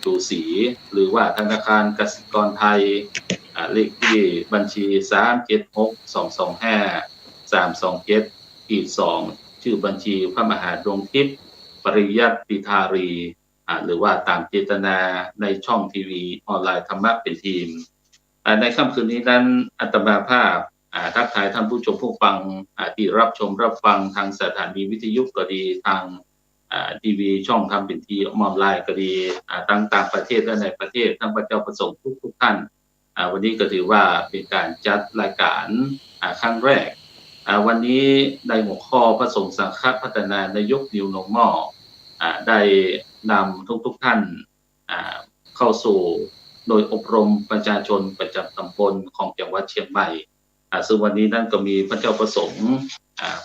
ชูศรีหรือว่าธนาคารกสิกรไทยเลขที่บัญชี376225327327-2ชื่อบัญชีพระมหาดวงทิพย์ปริยัติธารีหรือว่าตามเจตนาในช่องทีวีออนไลน์ธรรมะเป็นทีมในค่ำคืนนี้นั้นอาตมาภาพทักทายท่านผู้ชมผู้ฟังที่รับชมรับฟังทางสถานีวิทยุก็ดีทางทีวีช่องทำเป็นทีออนไลน์ก็ดีทั้งต่างประเทศและในประเทศทั้งพระเจ้าประสงค์ทุกท่านวันนี้ก็ถือว่าเป็นการจัดรายการครั้งแรกวันนี้ในหัวข้อพระสงฆ์สังฆพัฒนาในยุค New Normal ได้นำทุกท่านเข้าสู่โดยอบรมประชาชนประจำตำบลของจังหวัดเชียงใหม่ซึ่งวันนี้นั่นก็มีพระเจ้าประสงค์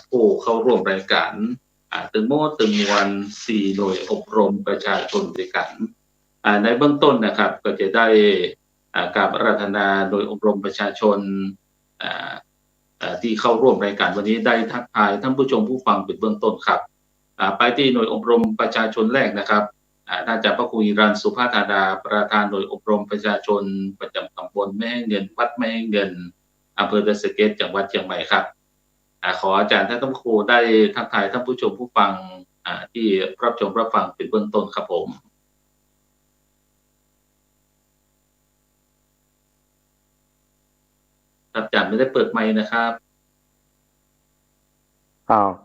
ผู้เข้าร่วมรายการถึงวัน4หน่วยอบรมประชาชนด้วยกันในเบื้องต้นนะครับก็จะได้การอาราธนาโดยอบรมประชาชนที่เข้าร่วมรายการวันนี้ได้ทักทายท่านผู้ชมผู้ฟังเป็นเบื้องต้นครับไปที่หน่วยอบรมประชาชนแรกนะครับท่านอาจารย์พระครูอิรันสุภาธาดาประธานหน่วยอบรมประชาชนประจำตำบลแม่เงินวัดแม่เงินอำเภอดอยสะเก็ดจังหวัดเชียงใหม่ครับขออาจารย์ท่านครูได้ทักทายท่านผู้ชมผู้ฟังที่รับชมรับฟังเป็นเบื้องต้นครับผมอาจารย์ไม่ได้เปิดไมค์นะครับ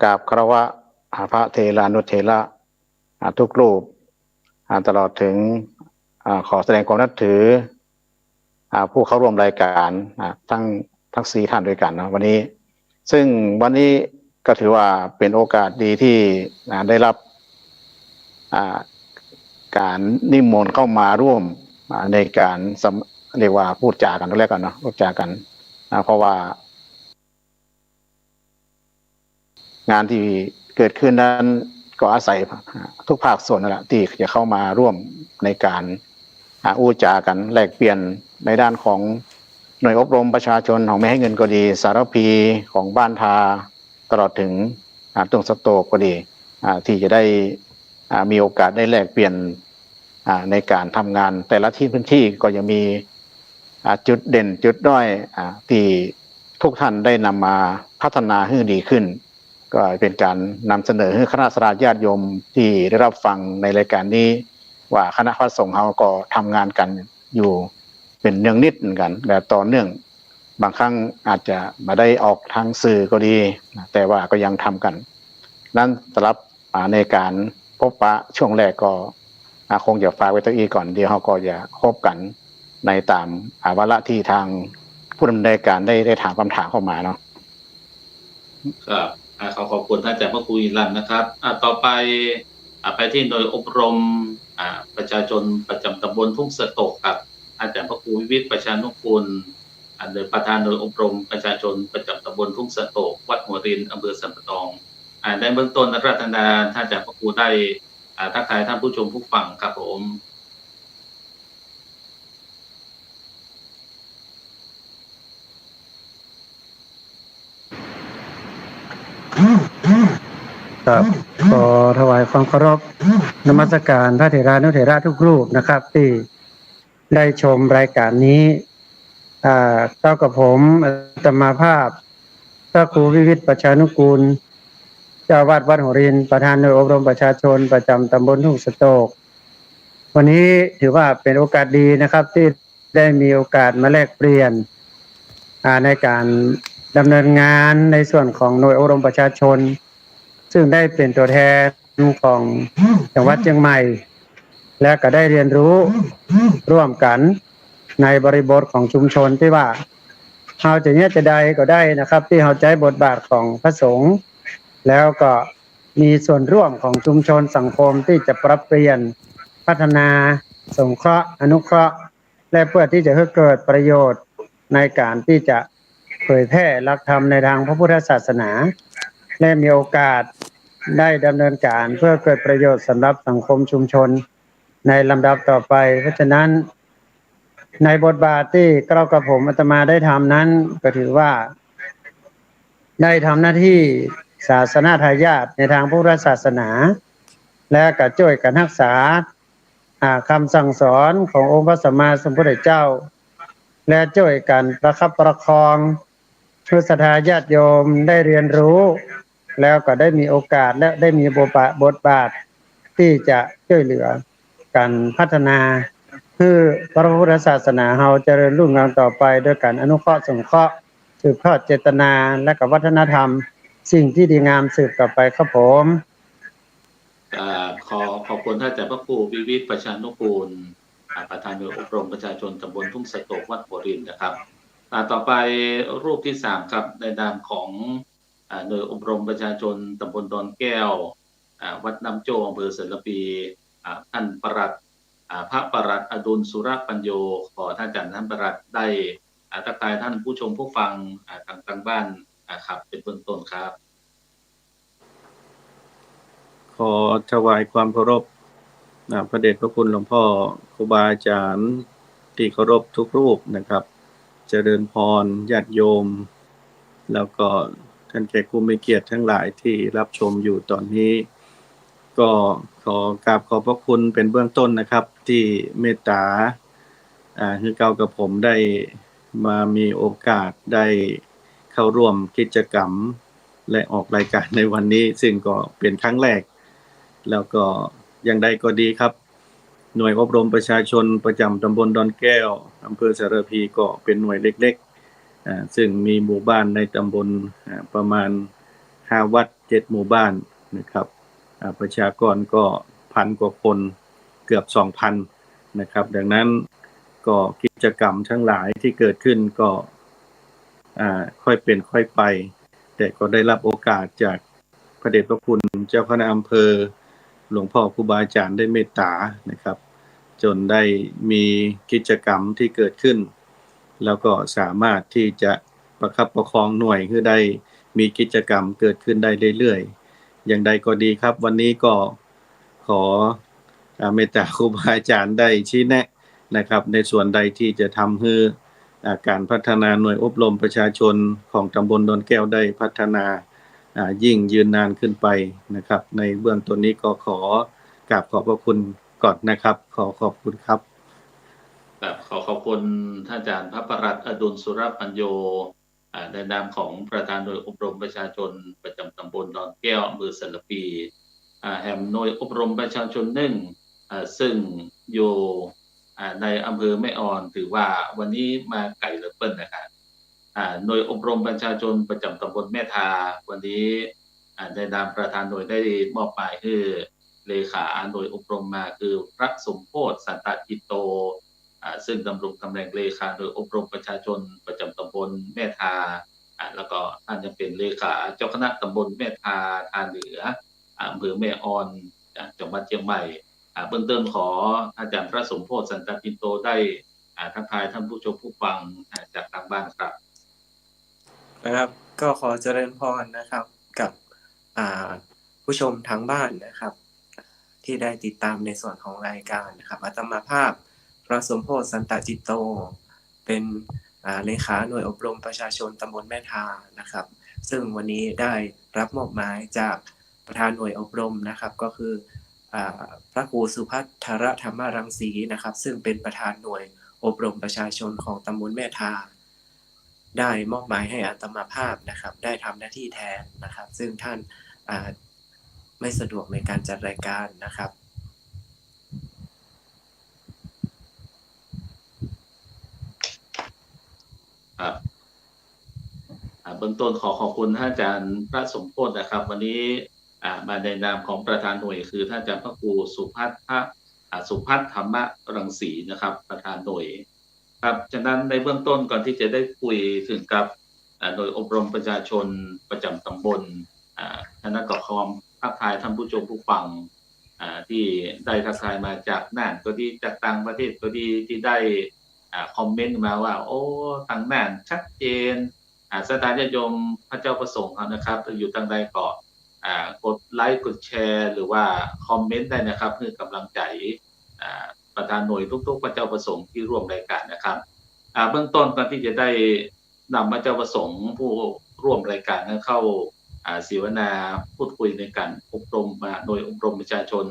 กราบคารวะพระเถรานุเถระทุกรูปตลอดถึงขอแสดงความนับถือผู้เข้าร่วมรายการทั้ง4ท่านด้วยกันนะวันนี้ซึ่งวันนี้ก็ถือว่าเป็นโอกาสดีที่ได้รับการนิมนต์เข้ามาร่วมในการเรียกว่าพูดจากันแล้วกันเนาะพูดจากันเพราะว่างานที่เกิดขึ้นนั้นก็อาศัยทุกภาคส่วนนั่นแหละที่จะเข้ามาร่วมในการอู้จากันแลกเปลี่ยนในด้านของหน่วยอบรมประชาชนของไม่ให้เงินก็ดีสารพีของบ้านทาตลอดถึงตรงสโตกก็ดีที่จะได้มีโอกาสได้แลกเปลี่ยนในการทำงานแต่ละที่พื้นที่ก็ยังมีจุดเด่นจุดด้อยที่ทุกท่านได้นำมาพัฒนาให้ดีขึ้นก็เป็นการนำเสนอให้คณะสัตยาญาติโยมที่ได้รับฟังในรายการนี้ว่าคณะพระสงฆ์เราก็ทำงานกันอยู่เป็นเนืองนิดเหมือนกันแบบต่อเนื่องบางครั้งอาจจะมาได้ออกทางสื่อก็ดีแต่ว่าก็ยังทำกันนั้นสำหรับในการพบปะช่วงแรกก็คงจะฝากไว้ตัวอีก่อนเดี๋ยวเราก็จะพบกันในตามวาระที่ทางผู้ดำเนินการได้ถามคำถามเข้ามาเนาะครับขอบคุณท่านอาจารย์พระครูอิรันนะครับต่อไปไปที่โดยอบรมประชาชนประจำตำบลทุ่งสะโตกครับอาจารย์พระครูวิวิทย์ประชานุกูลโดยประธานโดยอบรมประชาชนประจำตำบลทุ่งสะโตกวัดหัวรินอำเภอสันปะตองในเบื้องต้นรัตนาท่านอาจารย์พระครูได้ทักทายท่านผู้ชมผู้ฟังครับผมครับขอถวายความเคารพนมัสการพระเถรานุเถระทุกรูปนะครับที่ได้ชมรายการนี้เจ้ากับผมอาตมาภาพพระครูวิวิทย์ประชานุกูลเจ้าวาดวัดหัวรินประธานหน่วยอบรมประชาชนประจำตำบลทุ่งสะโตกวันนี้ถือว่าเป็นโอกาสดีนะครับที่ได้มีโอกาสมาแลกเปลี่ยนในการดำเนินงานในส่วนของหน่วยอบรมประชาชนซึ่งได้เป็นตัวแทนของจังหวัดเชียงใหม่และก็ได้เรียนรู้ร่วมกันในบริบทของชุมชนที่ว่าเราจะเนี่ยจะได้ก็ได้นะครับที่เราใจบทบาทของพระสงฆ์แล้วก็มีส่วนร่วมของชุมชนสังคมที่จะปรับเปลี่ยนพัฒนาสงเคราะห์อนุเคราะห์และเพื่อที่จะให้เกิดประโยชน์ในการที่จะเผยแพร่หลักธรรมในทางพระพุทธศาสนาและมีโอกาสได้ดำเนินการเพื่อเกิดประโยชน์สำหรับสังคมชุมชนในลำดับต่อไปเพราะฉะนั้นในบทบาทที่เรากับผมอาตมาได้ทำนั้นก็ถือว่าได้ทำหน้าที่ศาสนาทายาทในทางพุทธศาสนาและก็ช่วยกันรักษา คำสั่งสอนขององค์พระสัมมาสัมพุทธเจ้า และช่วยกันประคับประคองให้ศรัทธาญาติโยมได้เรียนรู้ แล้วก็ได้มีโอกาสและได้มีบทบาทที่จะช่วยเหลือการพัฒนาคือพระพุทธศาสนาเฮาเจริญรุ่งเรืองต่อไปด้วยการอนุเคราะห์สงเคราะห์สืบทอดเจตนาและก็วัฒนธรรมสิ่งที่ดีงามสืบต่อไปครับผมขอบคุณท่านอาจารย์พระครูวิวิตรประชานุกูลประธานหน่วยอบรมประชาชนตำบลทุ่งสะโตกวัดหัวรินนะครับต่อไปรูปที่3ครับในนามของหน่วยอบรมประชาชนตำบลดอนแก้ววัดน้ำโจอำเภอเสรปีท่านปลัดพระปลัดอดุลสุรปัญโยขอท่านอาจารย์ท่านปลัดได้ทักทายท่านผู้ชมผู้ฟังทางบ้านครับเป็นเบื้องต้นครับขอถวายความเคารพพระเดชพระคุณหลวงพ่อครูบาอาจารย์ที่เคารพทุกรูปนะครับเจริญพรญาติโยมแล้วก็ท่านแขกผู้มีเกียรติทั้งหลายที่รับชมอยู่ตอนนี้ก็ขอกราบขอบพระคุณเป็นเบื้องต้นนะครับที่เมตตาคือเก่ากับผมได้มามีโอกาสได้เข้าร่วมกิจกรรมและออกรายการในวันนี้ซึ่งก็เป็นครั้งแรกแล้วก็อย่างใดก็ดีครับหน่วยอบรมประชาชนประจำตำบลดอนแก้วอำเภอสารพีก็เป็นหน่วยเล็กๆซึ่งมีหมู่บ้านในตำบลประมาณ5วัด7หมู่บ้านนะครับประชากรก็1,000 กว่าคนเกือบ 2,000 นะครับดังนั้นก็กิจกรรมทั้งหลายที่เกิดขึ้นก็ค่อยเป็นค่อยไปแต่ก็ได้รับโอกาสจากพระเดชพระคุณเจ้าคณะอำเภอหลวงพ่อครูบาอาจารย์ได้เมตตานะครับจนได้มีกิจกรรมที่เกิดขึ้นแล้วก็สามารถที่จะประคับประคองหน่วยคือได้มีกิจกรรมเกิดขึ้นได้เรื่อยๆอย่างใดก็ดีครับวันนี้ก็ขอเมตตาครูบาอาจารย์ได้ชี้แนะนะครับในส่วนใดที่จะทำให้การพัฒนาหน่วยอบรมประชาชนของตำบลดอนแก้วได้พัฒนายิ่งยืนนานขึ้นไปนะครับในเบื้องต้นนี้ก็ขอกราบขอบพระคุณก่อนนะครับขอบคุณครับขอบคุณท่านอาจารย์พระปลัดอดุลสุรปัญโยในนามของประธานหน่วยอบรมประชาชนประจำตำบลดอนแก้วอำเภอสารปีแห่งหน่วยอบรมประชาชนซึ่งอยู่ในอำเภอแม่ออนถือว่าวันนี้มาไกลเหลือเกินนะครับหน่วยอบรมประชาชนประจำตำบลแม่ทาวันนี้ในนามประธานหน่วยได้มอบหมายให้เลขาหน่วยอบรมมาคือพระสมโพธิสันตจิตโตซึ่งดำรงตำแหน่งเลขาโดยอบรมประชาชนประจำตำบลแม่ทาแล้วก็ท่านจะเป็นเลขาเจ้าคณะตำบลแม่ทาทาเหนืออำเภอแม่ออนจังหวัดเชียงใหม่เบื้องต้นขออาจารย์พระสมโพธิสันตจิตโตได้ทักทายท่านผู้ชมผู้ฟังจากทางบ้านครับนะครับก็ขอเจริญพรนะครับกับผู้ชมทางบ้านนะครับที่ได้ติดตามในส่วนของรายการนะครับอาตมาภาพพระสมโพธิสันตจิตโตเป็นเลขาหน่วยอบรมประชาชนตำบลแม่ทานะครับซึ่งวันนี้ได้รับมอบหมายจากประธานหน่วยอบรมนะครับก็คือพระครูสุภัทรธรรมรังสีนะครับซึ่งเป็นประธานหน่วยอบรมประชาชนของตำบลแม่ทาได้มอบหมายให้อาตมาภาพนะครับได้ทำหน้าที่แทนนะครับซึ่งท่านไม่สะดวกในการจัดรายการนะครับเบื้องต้นขอบคุณท่านอาจารย์พระสมโพธินะครับวันนี้มาในนามของประธานหน่วยคือท่านอาจารย์พระครูสุภัทธรรมรังสีนะครับประธานหน่วยครับฉะนั้นในเบื้องต้นก่อนที่จะได้คุยถึงกับหน่วยอบรมประชาชนประจำตำบลท่านก็ขอทักทายท่านผู้ชมผู้ฟังที่ได้ทักทายมาจากน่านก็ดีจากต่างประเทศก็ดีที่ได้คอมเมนต์มาว่าโอ้ทางน่านชัดเจนสถานญาติโยมพระเจ้าประสงค์เขานะครับอยู่ทางใดก็กดไลค์กดแชร์หรือว่าคอมเมนต์ได้นะครับเพื่อกำลังใจประธานหน่วยทุกๆพระเจ้าประสงค์ที่ร่วมรายการนะครับเบื้องต้นก่อนที่จะได้นำพระเจ้าประสงค์ผู้ร่วมรายการนั้นเข้าเสวนาพูดคุยในการอบรมหน่วยอบรมประชาชน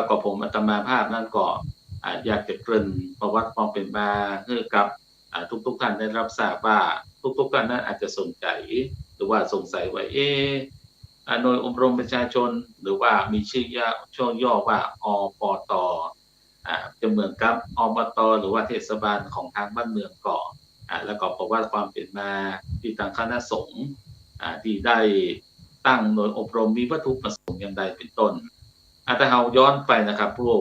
ก็ผมอาตมาภาพนั้นก็อยากจะเกริ่นประวัติความเป็นมาให้กับทุกท่านได้รับทราบว่าทุกท่านนั้นอาจจะสนใจหรือว่าสงสัยว่าหน่วยอบรมประชาชนหรือว่ามีชื่อย่อว่าอปตจะเหมือนกับอบตหรือว่าเทศบาลของทางบ้านเมืองก่อแล้วก็ประวัติความเป็นมาที่ทางคณะสงฆ์ที่ได้ตั้งหน่วยอบรมมีวัตถุประสงค์อย่างใดเป็นต้นถ้าเราย้อนไปนะครับผู้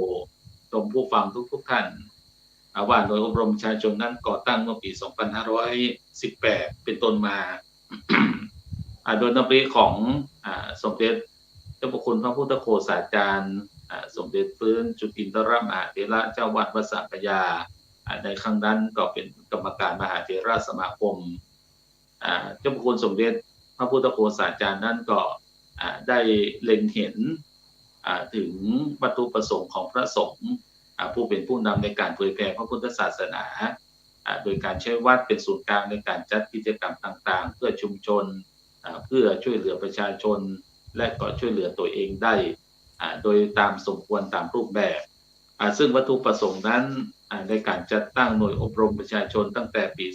ชมผู้ฟังทุกท่านว่าหน่วยอบรมประชาชนนั้นก่อตั้งเมื่อปี 2518 เป็นต้นมา โดยนำเรียของสมเด็จเจ้าพระคุณพระพุทธโฆษาจารย์สมเด็จฟื้นจุตินทรมหาเถระเจ้าวัดวัดสัพพยาในครั้งนั้นก็เป็นกรรมการมหาเถรสมาคมเจ้าพระคุณสมเด็จพระพุทธโฆษาจารย์นั้นก็ได้เล็งเห็นถึงวัตถุประสงค์ของพระสงฆ์ผู้เป็นผู้นำในการเผยแผ่พระพุทธศาสนาโดยการใช้วัดเป็นศูนย์กลางในการจัดกิจกรรมต่างๆเพื่อชุมชนเพื่อช่วยเหลือประชาชนและก็ช่วยเหลือตัวเองได้โดยตามสมควรตามรูปแบบซึ่งวัตถุประสงค์นั้นในการจัดตั้งหน่วยอบรมประชาชนตั้งแต่ปี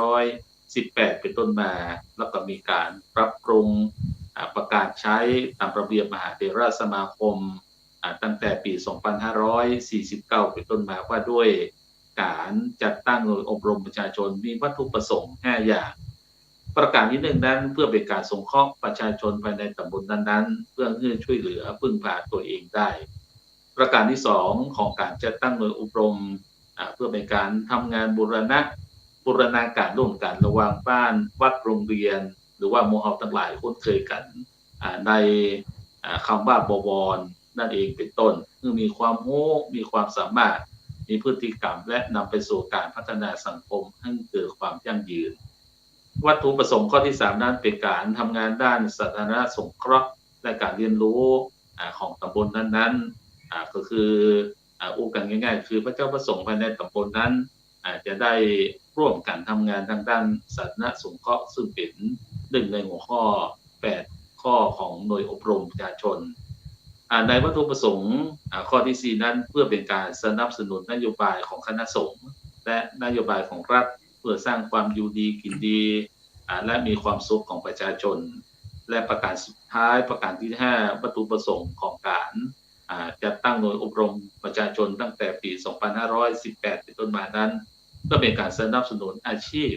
2518 เป็นต้นมาแล้วก็มีการปรับปรุงประกาศใช้ตามระเบียบมหาเถรสมาคมตั้งแต่ปี 2549 เป็นต้นมาว่าด้วยการจัดตั้งหน่วยอบรมประชาชนมีวัตถุประสงค์ 5 อย่างประการที่ 1 นั้นเพื่อเป็นการสงเคราะห์ประชาชนภายในตำบลนั้นๆเพื่อช่วยเหลือพึ่งพาตัวเองได้ประการที่ 2 ของการจัดตั้งหน่วยอบรมเพื่อเป็นการทำงานบูรณาการร่วมกันระหว่างบ้านวัดโรงเรียนหรือว่าหมู่เฮาทั้งหลายคุ้นเคยกันในคำว่าบวรนั่นเองเป็นต้นคือมีความรู้มีความสามารถมีพฤติกรรมและนำไปสู่การพัฒนาสังคมให้เกิดความยั่งยืนวัตถุประสงค์ข้อที่ 3 นั้นเป็นการทำงานด้านสาธารณสงเคราะห์และการเรียนรู้ของตำบลนั้นๆก็คืออู้กันง่ายๆคือพระเจ้าประสงค์ภายในตำบลนั้นจะได้ร่วมกันทำงานทางด้านสาธารณสงเคราะห์ซึ่งเป็นหนึ่งในหัวข้อ 8 ข้อของหน่วยอบรมประชาชนในวัตถุประสงค์ข้อที่ 4 นั้นเพื่อเป็นการสนับสนุนนโยบายของคณะสงฆ์และนโยบายของรัฐเพื่อสร้างความอยู่ดีกินดีและมีความสุขของประชาชนและประการสุดท้ายประการที่ 5 วัตถุประสงค์ของการจัดตั้งหน่วยอบรมประชาชนตั้งแต่ปี 2518 เป็นต้นมานั้นก็เป็นการสนับสนุนอาชีพ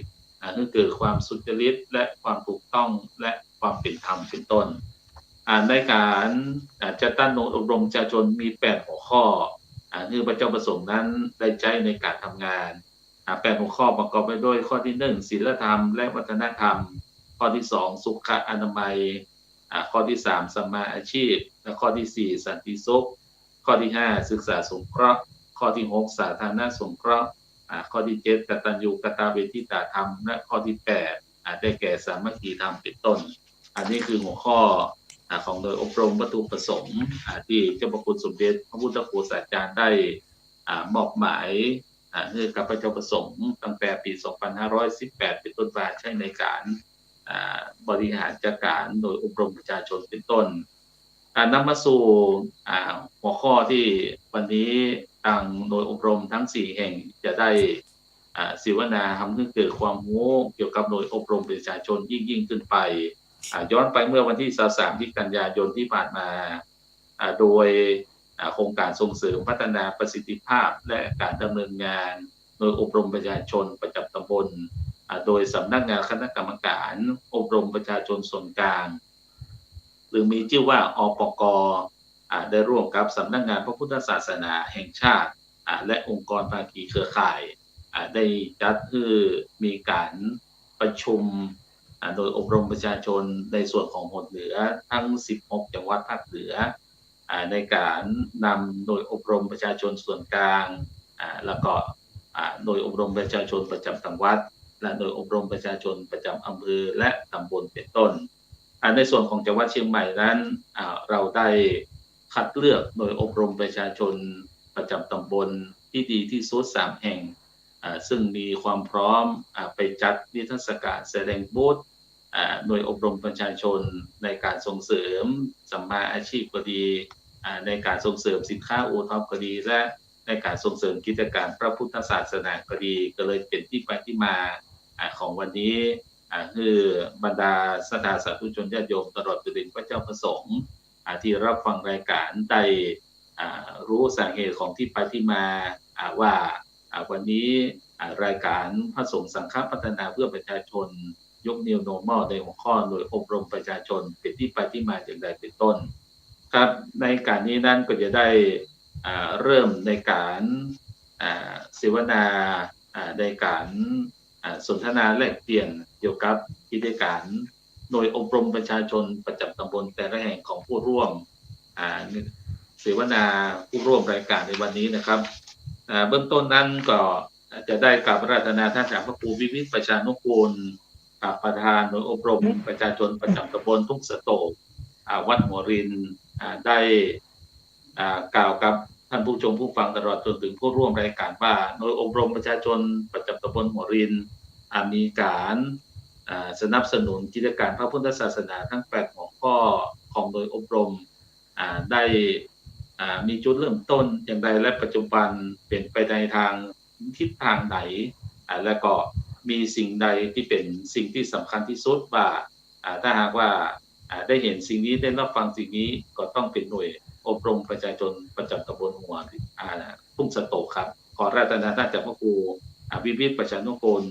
ให้เกิดความสุจริตและความถูกต้องและความเป็นธรรมเป็นต้นในการจัดตั้งหน่วยอบรมประชาชนมี 8 หัวข้อที่พระเจ้าประสงค์นั้นได้ใช้ในการทำงาน8 หัวข้อประกอบไปด้วยข้อที่ 1 ศีลธรรมและวัฒนธรรมข้อที่ 2 สุขอนามัยข้อที่ 3 สัมมาอาชีพและข้อที่ 4 สันติสุขข้อที่ 5 ศึกษาสงเคราะห์ข้อที่ 6 สาธารณสงเคราะห์ข้อที่ 7 กตัญญูกตเวทิตาธรรมและข้อที่ 8 ได้แก่สามัคคีธรรมเป็นต้นอันนี้คือหัวข้อของโดยอบรมวัตถุประสงค์ที่เจ้าพระคุณสมเด็จพระพุทธโฆษาจารย์ได้มอบหมายให้กับพระเจ้าประสงค์ตั้งแต่ปี 2518 เป็นต้นมาใช้ในการบริหารจัดการโดยอบรมประชาชนเป็นต้นนำมาสู่หัวข้อที่วันนี้ทางโดยอบรมทั้ง 4 แห่งจะได้ศิวนาทำให้เกิดความรู้เกี่ยวกับโดยอบรมประชาชนยิ่งขึ้นไปย้อนไปเมื่อวันที่ 23 กันยายนที่ผ่านมาโดยโครงการส่งเสริมพัฒนาประสิทธิภาพและการดำเนินงานโดยอบรมประชาชนประจำตำบลโดยสำนักงานคณะกรรมการอบรมประชาชนส่วนกลางหรือมีชื่อว่าอปก.ได้ร่วมกับสำนักงานพระพุทธศาสนาแห่งชาติและองค์กรภาคีเครือข่ายได้จัดให้มีการประชุมโดยอบรมประชาชนในส่วนของหมวดเหนือทั้ง 16 จังหวัดภาคเหนือในการนำโดยอบรมประชาชนส่วนกลางแล้วก็โดยอบรมประชาชนประจำจังหวัดและโดยอบรมประชาชนประจำอำเภอและตำบลเป็นต้นในส่วนของจังหวัดเชียงใหม่นั้นเราได้คัดเลือกโดยอบรมประชาชนประจำตำบลที่ดีที่สุด3 แห่งซึ่งมีความพร้อมไปจัดนิทรรศการแสดงบูธหน่วยอบรมประชาชนในการส่งเสริมสัมมาอาชีพก็ดี ในการส่งเสริมสินค้าโอท็อปก็ดีและในการส่งเสริมกิจการพระพุทธศาสนาก็ดีก็เลยเป็นที่ไปที่มาของวันนี้คือบรรดาสถาสาธุชนญาติโยมตลอดจนถึงพระเจ้าประสงค์ที่รับฟังรายการได้รู้สาเหตุของที่ไปที่มาว่าวันนี้รายการพระสงฆ์สังฆพัฒนาเพื่อประชาชนยก New Normal ในหัวข้อหน่วยอบรมประชาชนเป็นที่ไปที่มาอย่างไรเป็นต้นครับในการนี้นั้นก็จะได้เริ่มในการเสวนาในการสนทนาแลกเปลี่ยนเกี่ยวกับกิจการหน่วยอบรมประชาชนประจำตำบลแต่ละแห่งของผู้ร่วมเสวนาผู้ร่วมรายการในวันนี้นะครับเบื้องต้นนั้นก็จะได้กราบอาราธนาท่านอาจารย์พระครูวิวิตประชานุกูลประธานหน่วยอบรมประชาชนประจำตำบลทุ่งสะโตกวัดหัวรินได้กล่าวกับท่านผู้ชมผู้ฟังตลอดจนถึงผู้ร่วมรายการว่าหน่วยอบรมประชาชนประจำตำบลหัวรินมีการสนับสนุนกิจการพระพุทธศาสนาทั้ง8หัวข้อของหน่วยอบรมได้มีจุดเริ่มต้นอย่างไรและปัจจุบันเป็นไปในทางทิศทางไหนและก็มีสิ่งใดที่เป็นสิ่งที่สำคัญที่สุดว่าถ้าหากว่าได้เห็นสิ่งนี้ได้รับฟังสิ่งนี้ก็ต้องเป็นหน่วยอบรมประชาชนประจำตำบลหัวทุ่งสะโตกครับขออาราธนาท่านอาจารย์พระครูวิวิตประชานุกูล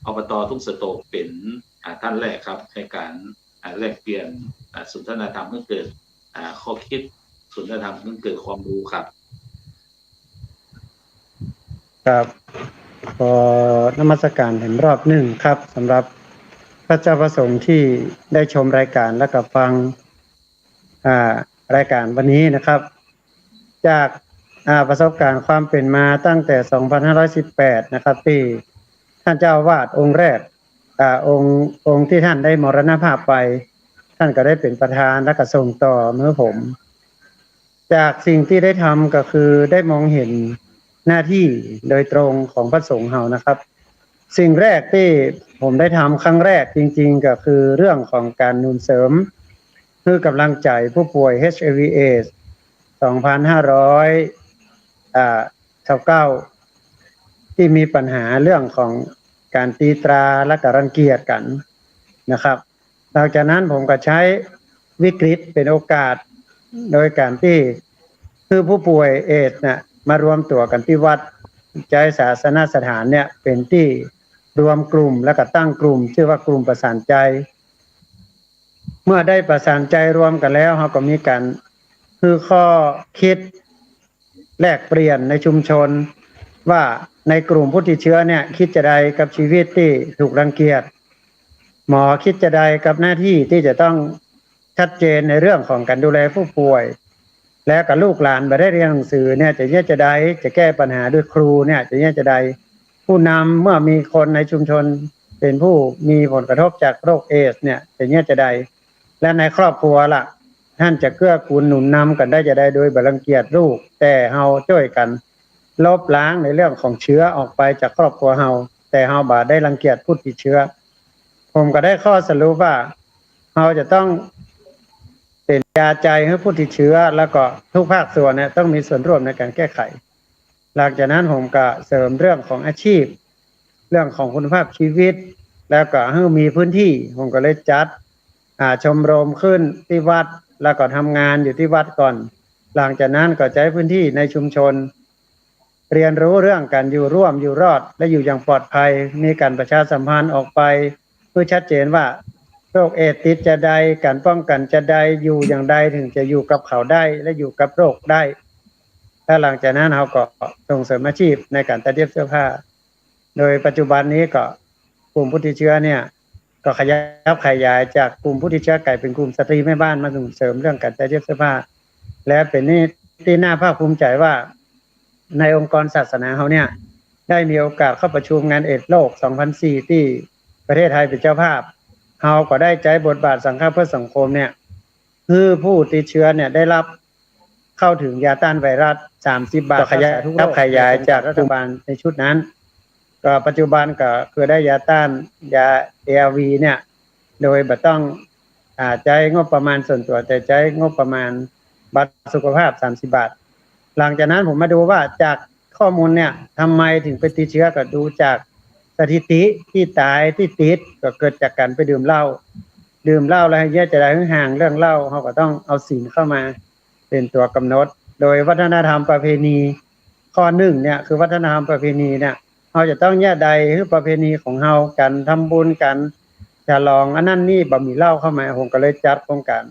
อบต.ทุ่งสะโตกเป็นท่านแรกครับในการแลกเปลี่ยนสนทนาธรรมเพื่อเกิดข้อคิดสนทนาธรรมเพื่อเกิดความรู้ครับครับขอนมัสการเห็นรอบหนึ่งครับสำหรับพระเจ้าประสงค์ที่ได้ชมรายการและกับฟังรายการวันนี้นะครับจากประสบการณ์ความเป็นมาตั้งแต่ 2518 นะครับที่ท่านเจ้าอาวาสองค์แรกองค์ที่ท่านได้มรณภาพไปท่านก็ได้เป็นประธานและก็ส่งต่อเมื่อผมจากสิ่งที่ได้ทำก็คือได้มองเห็นหน้าที่โดยตรงของพระสงฆ์เฮานะครับสิ่งแรกที่ผมได้ทำครั้งแรกจริงๆก็คือเรื่องของการหนุนเสริมเพื่อกำลังใจผู้ป่วย HIV/AIDS 2529ที่มีปัญหาเรื่องของการตีตราและการรังเกียจกันนะครับหลังจากนั้นผมก็ใช้วิกฤตเป็นโอกาสโดยการที่คือผู้ป่วยเอดส์เนี่ยมารวมตัวกันที่วัดใจศาสนสถานเนี่ยเป็นที่รวมกลุ่มและก็ตั้งกลุ่มชื่อว่ากลุ่มประสานใจเมื่อได้ประสานใจรวมกันแล้วเราก็มีการคือข้อคิดแลกเปลี่ยนในชุมชนว่าในกลุ่มผู้ติดเชื้อเนี่ยคิดจะใดกับชีวิตที่ถูกรังเกียจหมอคิดจะใดกับหน้าที่ที่จะต้องชัดเจนในเรื่องของการดูแลผู้ป่วยและกับลูกหลานไปได้เรียนหนังสือเนี่ยจะจะใดจะแก้ปัญหาด้วยครูเนี่ยจะใดผู้นำเมื่อมีคนในชุมชนเป็นผู้มีผลกระทบจากโรคเอดส์เนี่ยจะใดและในครอบครัวล่ะท่านจะเกื้อกูลหนุนนำกันได้จะได้โดยบ่รังเกียจลูกแต่เฮาช่วยกันลบล้างในเรื่องของเชื้อออกไปจากครอบครัวเฮาแต่เฮาบ่ได้รังเกียจผู้ติดเชื้อผมก็ได้ข้อสรุปว่าเฮาจะต้องเป็นยาใจให้ผู้ติดเชื้อแล้วก็ทุกภาคส่วนเนี่ยต้องมีส่วนร่วมในการแก้ไขหลังจากนั้นผมก็เสริมเรื่องของอาชีพเรื่องของคุณภาพชีวิตแล้วก็ให้มีพื้นที่ผมก็เลยจัดชมรมขึ้นที่วัดแล้วก็ทำงานอยู่ที่วัดก่อนหลังจากนั้นก็ใช้พื้นที่ในชุมชนเรียนรู้เรื่องการอยู่ร่วมอยู่รอดและอยู่อย่างปลอดภัยมีการประชาสัมพันธ์ออกไปเพื่อชัดเจนว่าโรคเอดส์ติดจะใดการป้องกันจะใดอยู่อย่างใดถึงจะอยู่กับเขาได้และอยู่กับโรคได้และหลังจากนั้นเราก็ส่งเสริมอาชีพในการตัดเย็บเสื้อผ้าโดยปัจจุบันนี้ก็กลุ่มผู้ติดเชื้อเนี่ยก็ขยายจากกลุ่มผู้ติดเชื้อไก่เป็นกลุ่มสตรีแม่บ้านมาส่งเสริมเรื่องการตัดเย็บเสื้อผ้าและเป็นนี่ที่น่าภาคภูมิใจว่าในองค์กรศาสนาเขาเนี่ยได้มีโอกาสเข้าประชุมงานเอดส์โลก 2004 ที่ประเทศไทยเป็นเจ้าภาพเราก็ได้ใจบทบาทสังฆเพื่อสังคมเนี่ยคือผู้ติดเชื้อเนี่ยได้รับเข้าถึงยาต้านไวรัส30 บาทขยายจากรัฐบาลในชุดนั้นก็ปัจจุบันก็คือได้ยาต้านยา ARV เนี่ยโดยบ่ต้องใช้งบประมาณส่วนตัวแต่ใช้งบประมาณ บัตรสุขภาพ30 บาทหลังจากนั้นผมมาดูว่าจากข้อมูลเนี่ยทำไมถึงไปติดเชื้อก็ดูจากสถิติที่ตายที่ติดก็เกิดจากการไปดื่มเหล้าแล้วให้แยกจะได้ห่างเรื่องเหล้าเขาก็ต้องเอาศีลเข้ามาเป็นตัวกำหนดโดยวัฒนธรรมประเพณีข้อ1เนี่ยคือวัฒนธรรมประเพณีเนี่ยเราจะต้องแยกใดคือประเพณีของเรากันทำบุญกันฉลองอันนั้นนี่บ่มีเหล้าเข้ามาผมก็เลยจัดโครงการ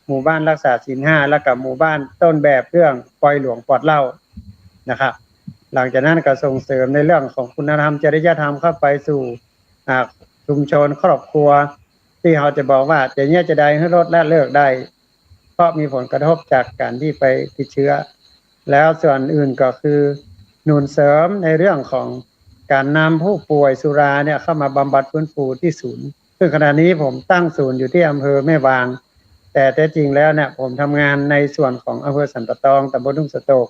หมู่บ้านรักษาศีล5แล้วกับหมู่บ้านต้นแบบเรื่องปล่อยหลวงปลอดเหล้านะครับหลังจากนั้นก็ส่งเสริมในเรื่องของคุณธรรมจริยธรรมเข้าไปสู่ชุมชนครอบครัวที่เราจะบอกว่าจะเนี่ยจะได้ให้ลดและเลิกได้เพราะมีผลกระทบจากการที่ไปติดเชื้อแล้วส่วนอื่นก็คือหนุนเสริมในเรื่องของการนำผู้ป่วยสุราเนี่ยเข้ามาบำบัดฟื้นฟูที่ศูนย์ซึ่งขณะนี้ผมตั้งศูนย์อยู่ที่อำเภอแม่วางแต่แท้จริงแล้วเนี่ยผมทำงานในส่วนของอำเภอสันปะตองตำบลทุ่งสะโตก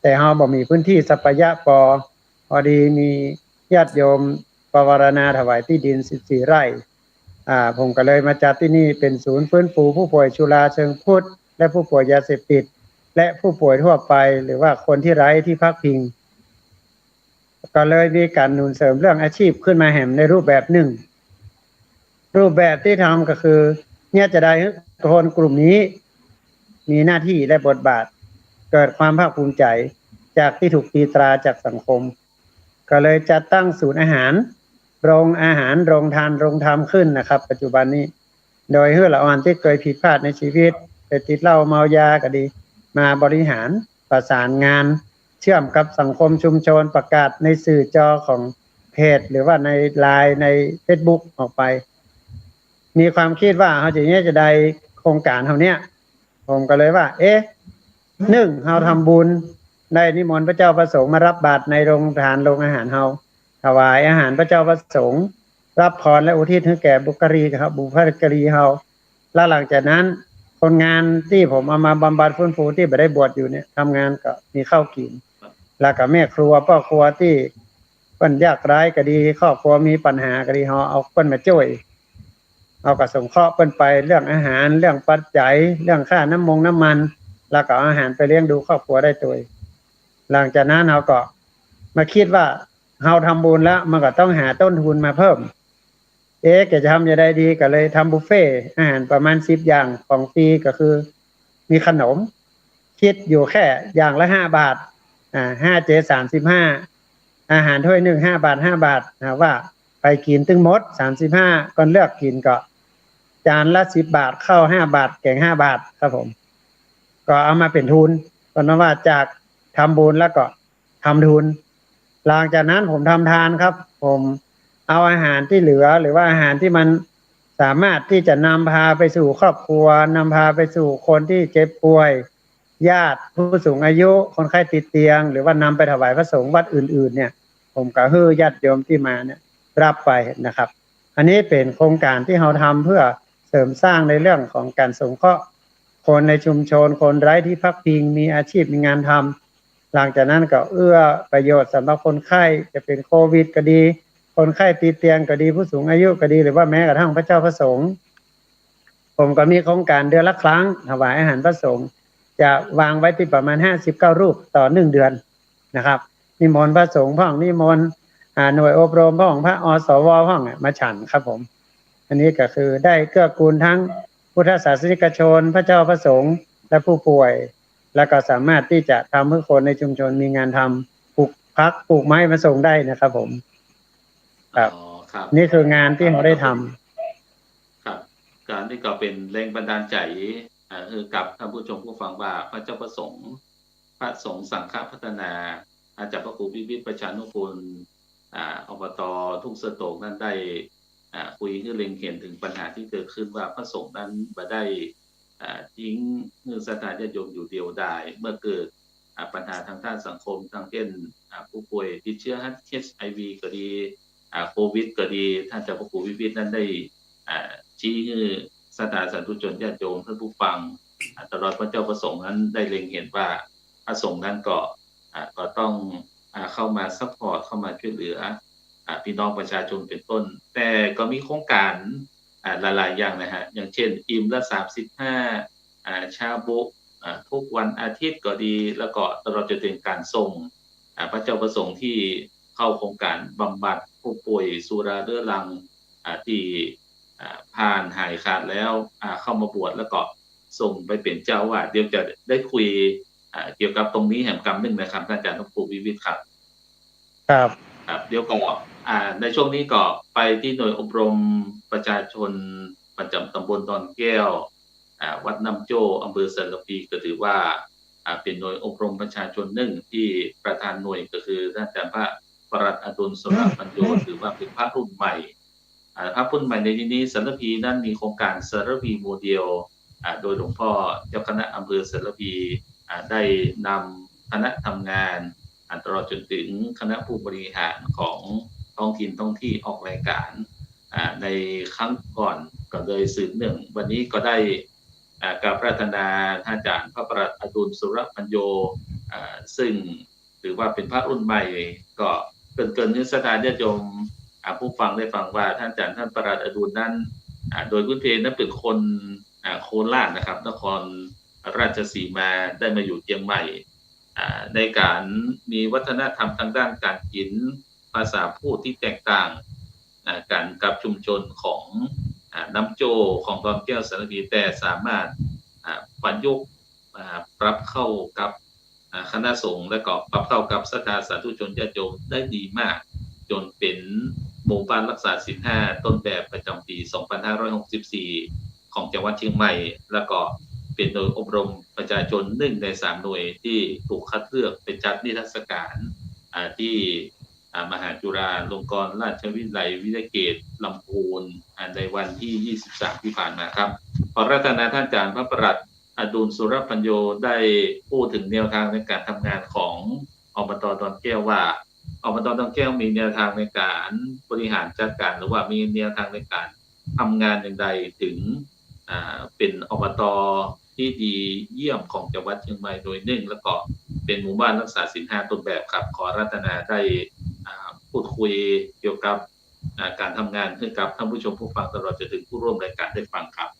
แต่เราบ่มีพื้นที่สัปยะพอดีมีญาติโยมปวารณาถวายที่ดิน14 ไร่ผมก็เลยมาจัดที่นี่เป็นศูนย์ฟื้นฟูผู้ป่วยสุราเชิงพุทธและผู้ป่วยยาเสพติดและผู้ป่วยทั่วไปหรือว่าคนที่ไร้ที่พักพิงก็เลยมีการหนุนเสริมเรื่องอาชีพขึ้นมาแห่มในรูปแบบหนึ่งรูปแบบที่ทำก็คือเนี่ยจะได้คนกลุ่มนี้มีหน้าที่และบทบาทเกิดความภาคภูมิใจจากที่ถูกตีตราจากสังคมก็เลยจัดตั้งศูนย์อาหารโรงอาหารโรงทานโรงธรรมขึ้นนะครับปัจจุบันนี้โดยเฮือละอ่อนที่เคยผิดพลาดในชีวิตไปติดเหล้าเมายาก็ดีมาบริหารประสานงานเชื่อมกับสังคมชุมชนประกาศในสื่อจอของเพจหรือว่าในไลน์ใน Facebook ออกไปมีความคิดว่าเขาจะได้โครงการเท่านี้ผมก็เลยว่า1เราทำบุญได้นิมนต์พระเจ้าประสงค์มารับบาตรในโรงทานโรงอาหารเฮาถวายอาหารพระเจ้าประสงค์รับพรและอุทิศให้แก่บุคคลีครับบุพการีเฮาแล้วหลังจากนั้นคนงานที่ผมเอามาบำบัดฟื้นฟูที่ไม่ได้บวชอยู่เนี่ยทำงานก็มีข้าวกินแล้วก็แม่ครัวพ่อครัวที่เพิ่นยากไร้ก็ดีครอบครัวมีปัญหาก็ดีเฮาเอาเพิ่นมาช่วยเอาก็สงเคราะห์เพิ่นไปเรื่องอาหารเรื่องปัจจัยเรื่องค่าน้ำมันแล้วก็อาหารไปเลี้ยงดูครอบครัวได้ตัวหลังจากนั้นเราก็มาคิดว่าเราทำบุญแล้วมันก็ต้องหาต้นทุนมาเพิ่มจะทำจะได้ดีก็เลยทำบุฟเฟ่อาหารประมาณ10 อย่างของฟรีก็คือมีขนมคิดอยู่แค่อย่างละ5 บาท5 7 35อาหารถ้วย1 5 บาท5 บาทว่าไปกินตึงหมด35ก่อนเลือกกินก็จานละ10 บาทข้าว5 บาทแกง5 บาทครับผมก็เอามาเป็นทุนก็นว่าจากทำบุญแล้วก็ทำทุนหลังจากนั้นผมทำทานครับผมเอาอาหารที่เหลือหรือว่าอาหารที่มันสามารถที่จะนำพาไปสู่ครอบครัวนำพาไปสู่คนที่เจ็บป่วยญาติผู้สูงอายุคนไข้ติดเตียงหรือว่านำไปถวายพระสงฆ์วัดอื่นๆเนี่ยผมก็ฮือญาติโยมที่มาเนี่ยรับไปนะครับอันนี้เป็นโครงการที่เราทำเพื่อเสริมสร้างในเรื่องของการสงเคราะห์คนในชุมชนคนไร้ที่พักพิงมีอาชีพมีงานทำหลังจากนั้นก็เอื้อประโยชน์สำหรับคนไข้จะเป็นโควิดก็ดีคนไข้ติดเตียงก็ดีผู้สูงอายุก็ดีหรือว่าแม้กระทั่งพระเจ้าพระสงฆ์ผมก็มีโครงการเดือนละครั้งถวายอาหารพระสงฆ์จะวางไว้ที่ประมาณ59 รูปต่อ1 เดือนนะครับนิมนต์พระสงฆ์พ่องนิมนต์หน่วยอบรมพ่องพระอสวพ่องมาฉันครับผมอันนี้ก็คือได้เกื้อกูลทั้งพุทธศาสนิกชนพระเจ้าพระสงฆ์และผู้ป่วยแล้วก็สามารถที่จะทำให้คนในชุมชนมีงานทำปลูกพักปลูกไม้มาส่งได้นะครับผมครับนี่คืองานที่เราได้ทำครับการที่ก็เป็นแรงบันดาลใจคือกับท่านผู้ชมผู้ฟังว่าพระเจ้าประสงค์พระสงฆ์สังฆพัฒนาอาจารย์พระครูวิวิตรประชานุกูลอบต.ทุ่งสะโตกนั้นได้คุยให้เล็งเห็นถึงปัญหาที่เกิดขึ้นว่าพระสงฆ์นั้นบ่ได้ทิ้งสถานญาติโยมอยู่เดียวดายเมื่อเกิดปัญหาทางด้านสังคมทางเช่นผู้ป่วยติดเชื้อ HIV ก็ดีโควิดก็ดีท่านเจ้าพระครูวิวิตรนั้นได้ชี้ให้สถานสาธุชนญาติโยมท่านผู้ฟังตลอดพระเจ้าประสงค์นั้นได้เล็งเห็นว่าพระสงฆ์นั้นก็ต้องเข้ามาซัพพอร์ตเข้ามาช่วยเหลือพี่น้องประชาชนเป็นต้นแต่ก็มีโครงการหลายๆอย่างนะฮะอย่างเช่นอิ่มละ35ชาบุ ทุกวันอาทิตย์ก็ดีแล้วก็ตลอดจนถึงการส่งพระเจ้าประสงค์ที่เข้าโครงการบำบัดผู้ป่วยสุราเรื้อรังที่ผ่านหายขาดแล้วเข้ามาบวชแล้วก็ส่งไปเป็นเจ้าวาดเดี๋ยวจะได้คุยเกี่ยวกับตรงนี้แห่งกรรมหนึ่งนะครับท่านอาจารย์ทุกวิวิทย์ครับครับเดี๋ยวก็ในช่วงนี้ก็ไปที่หน่วยอบรมประชาชนประจำตำบลดอนแก้ววัดน้ำโจ้อำเภอสันละพีก็ถือว่าเป็นหน่วยอบรมประชาชนหนึ่งที่ประธานหน่วยก็คือท่านอาจารย์พระประหลัดอดุลสระปัญโยถือว่าเป็นพระรุ่นใหม่พระรุ่นใหม่ในที่นี้สันละพีนั้นมีโครงการสันละพีโมเดลโดยหลวงพ่อเจ้าคณะอำเภอสันละพีได้นำคณะทำงานตลอดจนถึงคณะผู้บริหารของท้องถิ่นท้องที่ออกรายการในครั้งก่อนก็เลยสืบเนื่องวันนี้ก็ได้การพัฒนาท่านอาจารย์พระประหลัดอดุลสุรปัญโยซึ่งถือว่าเป็นพระรุ่นใหม่ก็เกินนิสดาญาติโยมผู้ฟังได้ฟังว่าท่านอาจารย์ท่านประหลัดอดุลนั้นโดยพื้นเพนั้นเป็นคนโคราชนะครับนครราชสีมาได้มาอยู่เชียงใหม่ในการมีวัฒนธรรมทางด้านการกินภาษาพูดที่แตกต่างกันกับชุมชนของน้ำโจของดอนแก้วสารพีแต่สามารถประยุกต์ปรับเข้ากับคณะสงฆ์และก็ปรับเข้ากับศรัทธาสาธุชนญาติโยมได้ดีมากจนเป็นหมู่บ้านรักษาศีล 5ต้นแบบประจำปี 2564 ของจังหวัดเชียงใหม่แล้วก็เป็นหน่วยอบรมประชาชน1ใน3หน่วยที่ถูกคัดเลือกเป็นจัดนิทรรศการที่มหาจุฬาลงกรณราชวิทยาลัยวิทยาเขตลำพูนในวันที่23ที่ผ่านมาครับขอรัตนาท่านอาจารย์พระประหลัดอดุลสุรปัญโยได้พูดถึงแนวทางในการทำงานของอบต.ดอนแก้วว่าอบต.ดอนแก้วมีแนวทางในการบริหารจัดการหรือว่ามีแนวทางในการทำงานอย่างไรถึงเป็นอบต.ที่ดีเยี่ยมของจังหวัดเชียงใหม่โดยหนึ่งแล้วก็เป็นหมู่บ้านรักษาศีล 5ต้นแบบครับขอรัตนาได้พูดคุยเกี่ยวกับการทำงานให้กับท่านผู้ชมผู้ฟังตลอดจนถึงผู้ร่วมรายการได้ฟังครับ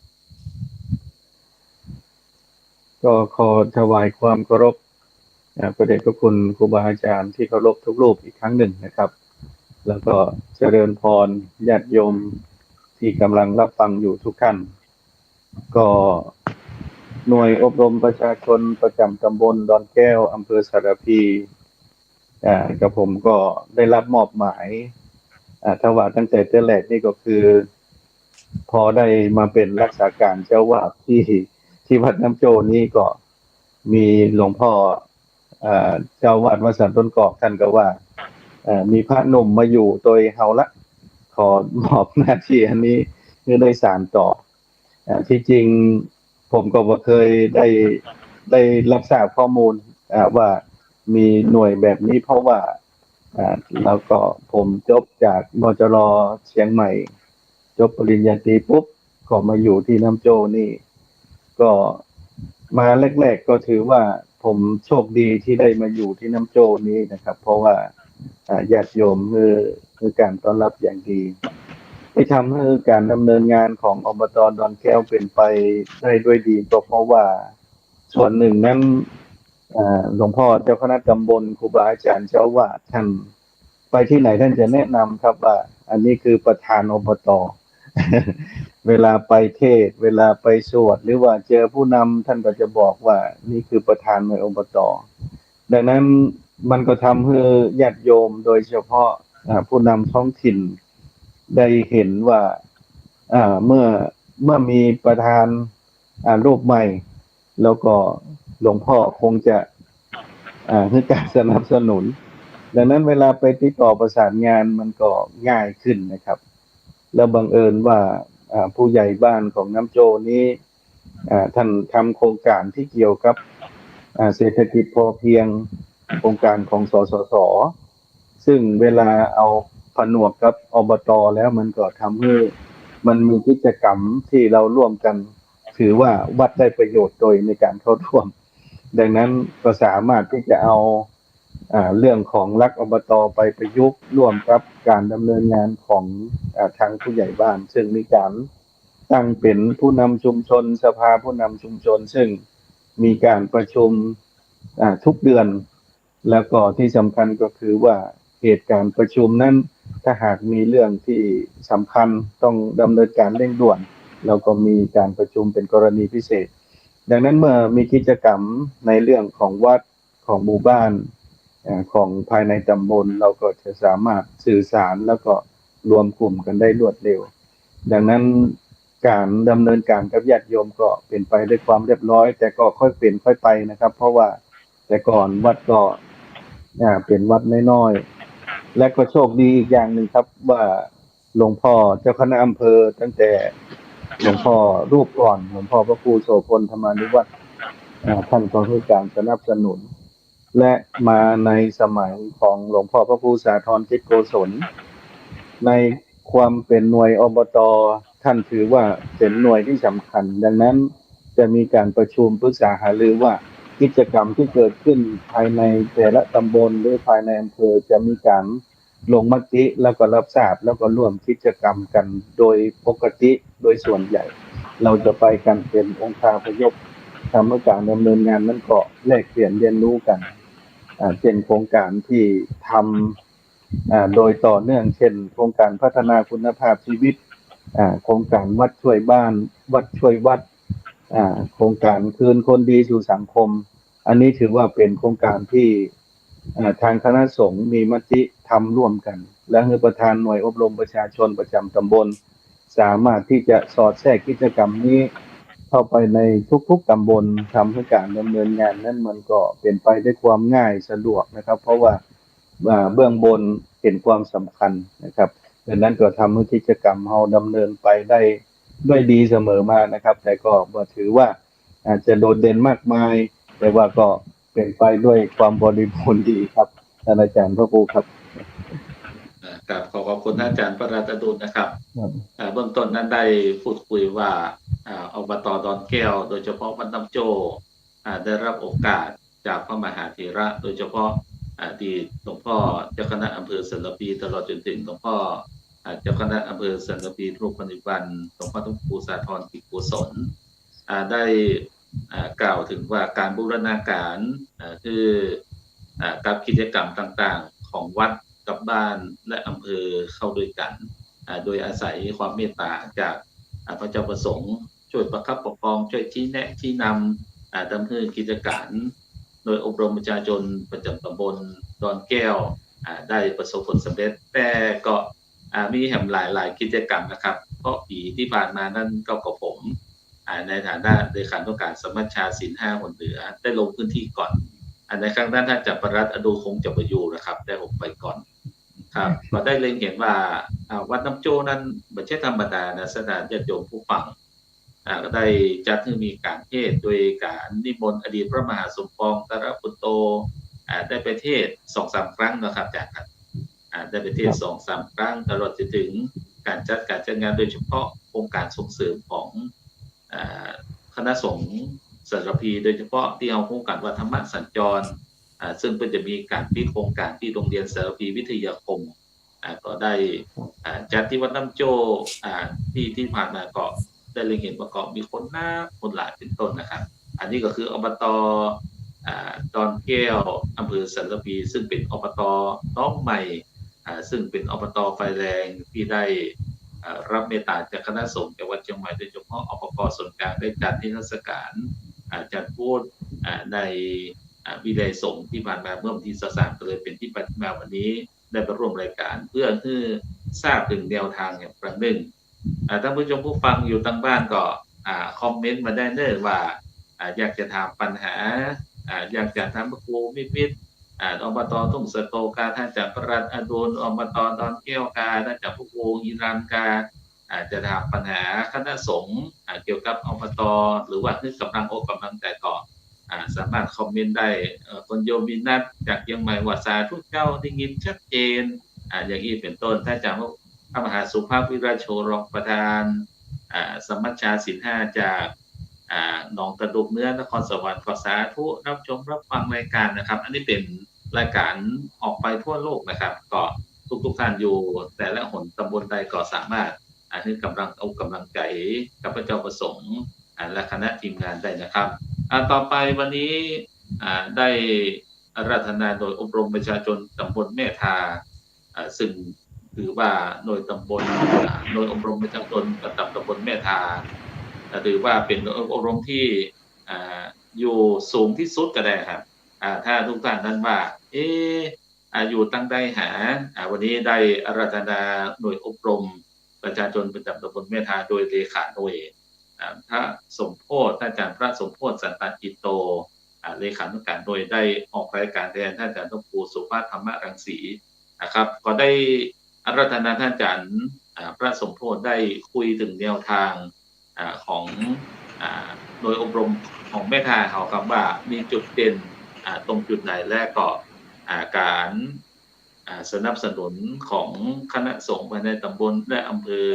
ก็ขอถวายความเคารพพระเดชพระคุณครูบาอาจารย์ที่เคารพทุกรูปอีกครั้งหนึ่งนะครับแล้วก็เจริญพรญาติโยมที่กำลังรับฟังอยู่ทุกท่านก็หน่วยอบรมประชาชนประจำตำบลดอนแก้วอำเภอสารพีกับผมก็ได้รับมอบหมายถวายตั้งแต่เต้นแรกนี่ก็คือพอได้มาเป็นรักษาการเจ้าวาดที่วัดน้ำโจนี่ก็มีหลวงพ่อเจ้าวาดวัดสันต้นกอกท่านก็ว่ามีพระหนุ่มมาอยู่โดยเฮาละขอมอบหน้าที่อันนี้เพื่อได้สานต่อที่จริงผมก็บ่เคยได้รับทราบข้อมูลว่ามีหน่วยแบบนี้เพราะว่าแล้วก็ผมจบจากมจร.เชียงใหม่จบปริญญาตรีปุ๊บก็มาอยู่ที่น้ำโจนี่ก็มาแรกๆก็ถือว่าผมโชคดีที่ได้มาอยู่ที่น้ำโจนี้นะครับเพราะว่าญาติโยมคือการต้อนรับอย่างดีที่ทำให้การดำเนินงานของอบต.ดอนแก้วเป็นไปได้ด้วยดีก็เพราะว่าส่วนหนึ่งนั้นหลวงพ่อเจ้าคณะตำบลครูบาอาจารย์เจ้าวาดท่านไปที่ไหนท่านจะแนะนำครับว่าอันนี้คือประธานอบต.เวลาไปเทศเวลาไปสวดหรือว่าเจอผู้นำท่านก็จะบอกว่านี่คือประธานหน่วยอบต.ดังนั้นมันก็ทำให้ญาติโยมโดยเฉพาะผู้นำท้องถิ่นได้เห็นว่าเมื่อมีประธานรูปใหม่แล้วก็หลวงพ่อคงจะให้การสนับสนุนดังนั้นเวลาไปติดต่อประสานงานมันก็ง่ายขึ้นนะครับแล้วบังเอิญว่าผู้ใหญ่บ้านของน้ำโจนี้ท่านทำโครงการที่เกี่ยวกับเศรษฐกิจพอเพียงโครงการของสสส.ซึ่งเวลาเอาผนวกกับอบต.แล้วมันก็ทำให้มันมีกิจกรรมที่เราร่วมกันถือว่าวัดได้ประโยชน์โดยในการเข้าร่วมดังนั้นก็สามารถที่จะเอาเรื่องของรักอบต.ไปประยุกต์ร่วมกับการดำเนินงานของทางผู้ใหญ่บ้านซึ่งมีการตั้งเป็นผู้นำชุมชนสภาผู้นำชุมชนซึ่ง มีการประชุมทุกเดือนแล้วก็ที่สำคัญก็คือว่าเหตุการณ์ประชุมนั้นถ้าหากมีเรื่องที่สำคัญต้องดำเนินการเร่งด่วนแล้วก็มีการประชุมเป็นกรณีพิเศษดังนั้นเมื่อมีกิจกรรมในเรื่องของวัดของหมู่บ้านของภายในตำบลเราก็จะสามารถสื่อสารแล้วก็รวมกลุ่มกันได้รวดเร็วดังนั้นการดำเนินการกับญาติโยมก็เป็นไปด้วยความเรียบร้อยแต่ก็ค่อยเป็นค่อยไปนะครับเพราะว่าแต่ก่อนวัดก็เป็นวัดน้อยๆและก็โชคดีอีกอย่างหนึ่งครับว่าหลวงพ่อเจ้าคณะอำเภอตั้งแต่หลวงพ่อรูปก่อนหลวงพ่อพระครูโสพลธรรมานุวัฒน์ท่านก็ให้การสนับสนุนและมาในสมัยของหลวงพ่อพระครูสาธรจิตโกศลในความเป็นหน่วยอบต.ท่านถือว่าเป็นหน่วยที่สำคัญดังนั้นจะมีการประชุมปรึกษาหารือว่ากิจกรรมที่เกิดขึ้นภายในแต่ละตำบลหรือภายในอำเภอจะมีการลงมติแล้วก็รับทราบแล้วก็ร่วมกิจกรรมกันโดยปกติโดยส่วนใหญ่เราจะไปกันเป็นองค์คาพยพทำให้การดำเนินงานนั้นก็แลกเปลี่ยนเรียนรู้กันเช่นโครงการที่ทำโดยต่อเนื่องเช่นโครงการพัฒนาคุณภาพชีวิตโครงการวัดช่วยบ้านวัดช่วยวัดโครงการคืนคนดีสู่สังคมอันนี้ถือว่าเป็นโครงการที่ทางคณะสงฆ์มีมติทำร่วมกันและให้ประธานหน่วยอบรมประชาชนประจำตำบลสามารถที่จะสอดแทรกกิจกรรมนี้เข้าไปในทุกๆตำบลทำให้การดำเนินงานนั้นมันก็เป็นไปด้วยความง่ายสะดวกนะครับเพราะว่าเบื้องบนเห็นความสำคัญนะครับดังนั้นก็ทำให้กิจกรรมเราดำเนินไปได้ด้วยดีเสมอมานะครับแต่ก็ถือว่าอาจจะโดดเด่นมากมายแต่ว่าก็เป็นไปด้วยความบริบูรณ์ดีครับท่านอาจารย์พระครูครับครับขอบคุณอาจารย์ประรัตดุลนะครับเบื้องต้นนั้นได้พูดคุยว่าอบต.ดอนแก้วโดยเฉพาะวัดน้ำโจได้รับโอกาสจากพระมหาเถระโดยเฉพาะที่หลวงพ่อเจ้าคณะอำเภอสันตปีตลอดจนถึงหลวงพ่อเจ้าคณะอำเภอสันตปีรูปปฏิบัติหลวงพ่อทุกครูสาธรกิจกุศลได้กล่าวถึงว่าการบูรณาการคือกับกิจกรรมต่างๆของวัดกับบ้านและอำเภอเข้าด้วยกันโดยอาศัยความเมตตาจากพระเจ้าประสงค์ช่วยประคับประคองช่วยชี้แนะชี้นำดำเนินกิจการโดยอบรมประชาชนประจำตำบลดอนแก้วได้ประสบผลสำเร็จแต่ก็มีแห่งหลายกิจกรรมนะครับเพราะปีที่ผ่านมานั้นก็กับผมในฐานะเลขานุการสมัชชาศีล5คนเหนือได้ลงพื้นที่ก่อนในครั้งนั้นท่านจักรประรัตน์อดุคงจะไปอยู่นะครับได้ผมไปก่อนครับก็ได้เล็งเห็นว่าวัดน้ำโจนั้นไม่ใช่ธรรมดานะสถานญาติโยมผู้ฟังก็ได้จัดให้มีการเทศน์โดยการนิมนต์อดีตพระมหาสมปองตระปุตโตได้ไปเทศน์ 2-3 ครั้งนะครับจากกันได้ไปเทศน์ 2-3 ครั้งตลอดจนถึงการจัดงานโดยเฉพาะโครงการส่งเสริมของคณะสงฆ์สารพีโดยเฉพาะที่เอาโครงการวัฒนธรรมสัญจรซึ่งก็จะมีการพิโครงการที่โรงเรียนสารพีวิทยาคมก็ได้จัดที่วัดน้ำโจที่ผ่านมาก็ได้เล็งเห็นว่าก็มีคนหลายเป็นต้นนะครับอันนี้ก็คืออบต.ดอนแก้วอำเภอสารพีซึ่งเป็นอบต.น้องใหม่ซึ่งเป็นอบต.ไฟแรงที่ได้รับเมตตาจากคณะสงฆ์จังหวัดเชียงใหม่โดยเฉพาะอบก.ส่วนกลางได้จัดนิทรรศการจัดพูดในวิทยสงฆ์ที่ผ่านมาเมื่อวันที่23ก็เลยเป็นที่มาวันนี้ได้ไปร่วมรายการเพื่อให้ทราบถึงแนวทางอย่างประหนึ่งท่านผู้ชมผู้ฟังอยู่ทางบ้านก็คอมเมนต์มาได้เนอะว่าอยากจะถามปัญหาอยากจะถามพระครูมิตรอบต.ทุ่งสะโตกาท่านจากประรัตน์อดุลอบต.ดอนแก้วกาท่านจากพระครูหิรันกาจะถามปัญหาคณะสงฆ์เกี่ยวกับอบต.หรือว่านึกกำลังอกกำลังใจก่อสามารถคอมเมนต์ได้คนโยมินัทจากเชียงใหม่ว่าสาธุเจ้าได้ยินชัดเจนอย่างนี้เป็นต้นถ้าจากพระมหาสุภาพวิราชโชรองประธานสมัชชาศีล5จากหนองตะดุกเนื้อนครสวรรค์ขอสาธุรับชมรับฟังรายการนะครับอันนี้เป็นรายการออกไปทั่วโลกนะครับก็ทุกท่านอยู่แต่ละหนตำบลใดก็สามารถให้กำลังใจกับพระเจ้าประสงค์และคณะทีมงานได้นะครับ ต่อไปวันนี้ได้อาราธนาโดยอบรมประชาชนตำบลแม่ทาซึ่งถือว่าหน่วยตำบลหน่วยอบรมประชาชนประจำตำบลแม่ทาถือว่าเป็นอบรมที่อยู่สูงที่สุดก็ได้ครับถ้าทุกท่านนั้นว่าอยู่ตั้งได้หาวันนี้ได้อาราธนาหน่วยอบรมประชาชนประจำตำบลแม่ทาโดยเลขาหน่วยพระสมโพธิท่านอาจารย์พระสมโพธิสันตจิตโตเลขานุการโดยได้ออกรายการแทนท่านอาจารย์หลวงปู่สุภาพธรรมรังสีนะครับก็ได้อาราธนาท่านอาจารย์พระสมโพธิได้คุยถึงแนวทางของโดยอบรมของแม่ทาเขาครับว่ามีจุดเด่นตรงจุดไหนแรกก็การสนับสนุนของคณะสงฆ์ภายในตำบลและอำเภอ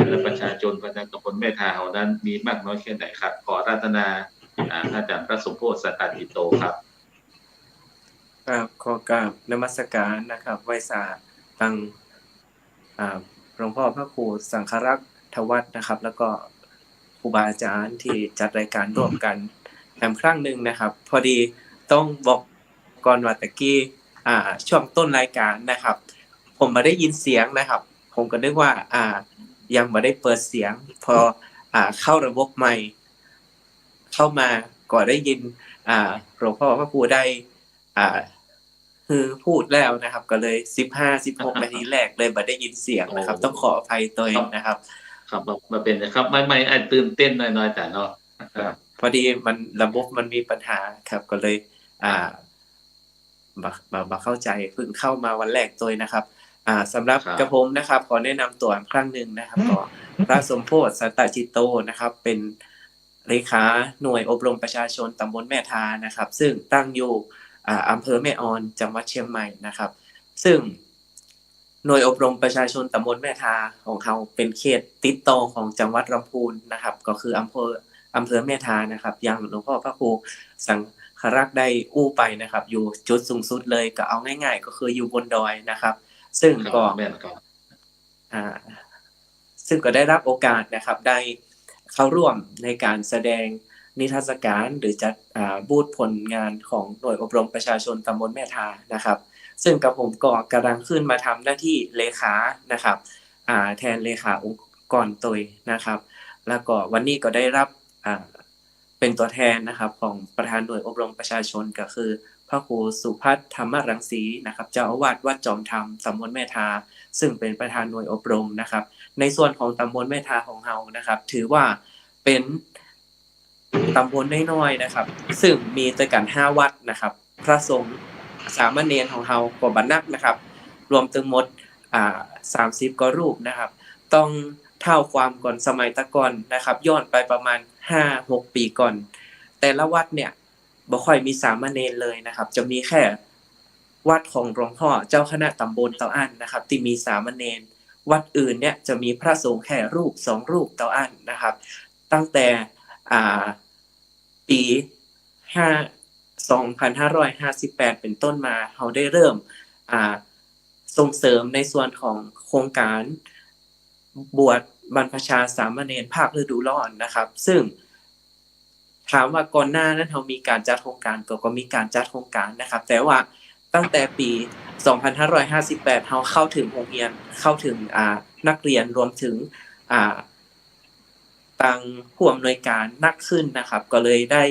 และประชาชนภายในตำบลแม่ทาเขานั้นมีมากน้อยแค่ไหนครับขออาราธนาท่านอาจารย์พระสมโพธิสันตจิตโตครับขอกราบนมัสการนะครับไหว้สาตั้งหลวงพ่อพระครูสังฆรักษ์ทวัฒน์นะครับแล้วก็ครูบาอาจารย์ที่จัดรายการร่วมกันแถมครั้งหนึ่งนะครับพอดีต้องบอกก่อนว่าตะกี้ช่วงต้นรายการนะครับผมมาได้ยินเสียงนะครับผมก็นึกว่ายังไม่ได้เปิดเสียงพอเข้าระบบใหม่เข้ามาก็ได้ยินหลวงพ่อพระครูได้คือพูดแล้วนะครับก็เลย15-16 นาทีแรกเลยไม่ได้ยินเสียงนะครับต้องขออภัยตัวเองนะครับครับมาเป็นนะครับไม่ตื่นเต้นน้อยๆแต่เนาะพอดีมันระบบมันมีปัญหาครับก็เลยมาเข้าใจเพิ่งเข้ามาวันแรกตัวนะครับสำหรับกระผมนะครับขอแนะนำตัวครั้งหนึ่งนะครับก็พระสมโพธิสันตจิตโตนะครับเป็นเลขาหน่วยอบรมประชาชนตำบลแม่ทานะครับซึ่งตั้งอยู่อำเภอแม่ออนจังหวัดเชียงใหม่นะครับซึ่งหน่วยอบรมประชาชนตำบลแม่ทาของเขาเป็นเขตติดต่อของจังหวัดลำพูนนะครับก็คืออำเภอแม่ทานะครับยังหลวงพ่อพระครูสังฆรักษ์ได้อู้ไปนะครับอยู่จุดสูงสุดเลยก็เอาง่ายๆก็คืออยู่บนดอยนะครับซึ่งก็ได้รับโอกาสนะครับได้เข้าร่วมในการแสดงนิทรรศการหรือจัดบูธผลงานของหน่วยอบรมประชาชนตำบลแม่ทานะครับซึ่งกับผมก็กำลังขึ้นมาทำหน้าที่เลขานะครับแทนเลขาองค์กรตัวนะครับแล้วก็วันนี้ก็ได้รับเป็นตัวแทนนะครับของประธานหน่วยอบรมประชาชนก็คือพระครูสุภัทรธรรมรังสีนะครับเจ้าอาวาสวัดจอมธรรมตำบลแม่ทาซึ่งเป็นประธานหน่วยอบรมนะครับในส่วนของตำบลแม่ทาของเรานะครับถือว่าเป็นตำบลน้อยๆนะครับซึ่งมีด้วยกัน5วัดนะครับพระสงฆ์สามเณรของเราก็บ่นักนะครับรวมทั้งหมด30กว่ารูปนะครับต้องเท่าความก่อนสมัยตะก่อนนะครับย้อนไปประมาณ 5-6 ปีก่อนแต่ละวัดเนี่ยบ่ค่อยมีสามเณรเลยนะครับจะมีแค่วัดของหลวงพ่อเจ้าคณะตำบลเตาอั้นนะครับที่มีสามเณรวัดอื่นเนี่ยจะมีพระสงฆ์แค่รูป2รูปเตาอั้นนะครับตั้งแต่ปี2558เป็นต้นมาเขาได้เริ่มส่งเสริมในส่วนของโครงการบวชบรรพชาสามเณรภาคฤดูร้อนนะครับซึ่งถามว่าก่อนหน้านั้นเขามีการจัดโครงการก็มีการจัดโครงการนะครับแต่ว่าตั้งแต่ปี2558เขาเข้าถึงโรงเรียนเข้าถึงนักเรียนรวมถึงตั้งผู้อำนวยการนักขึ้นนะครับก็เลยได้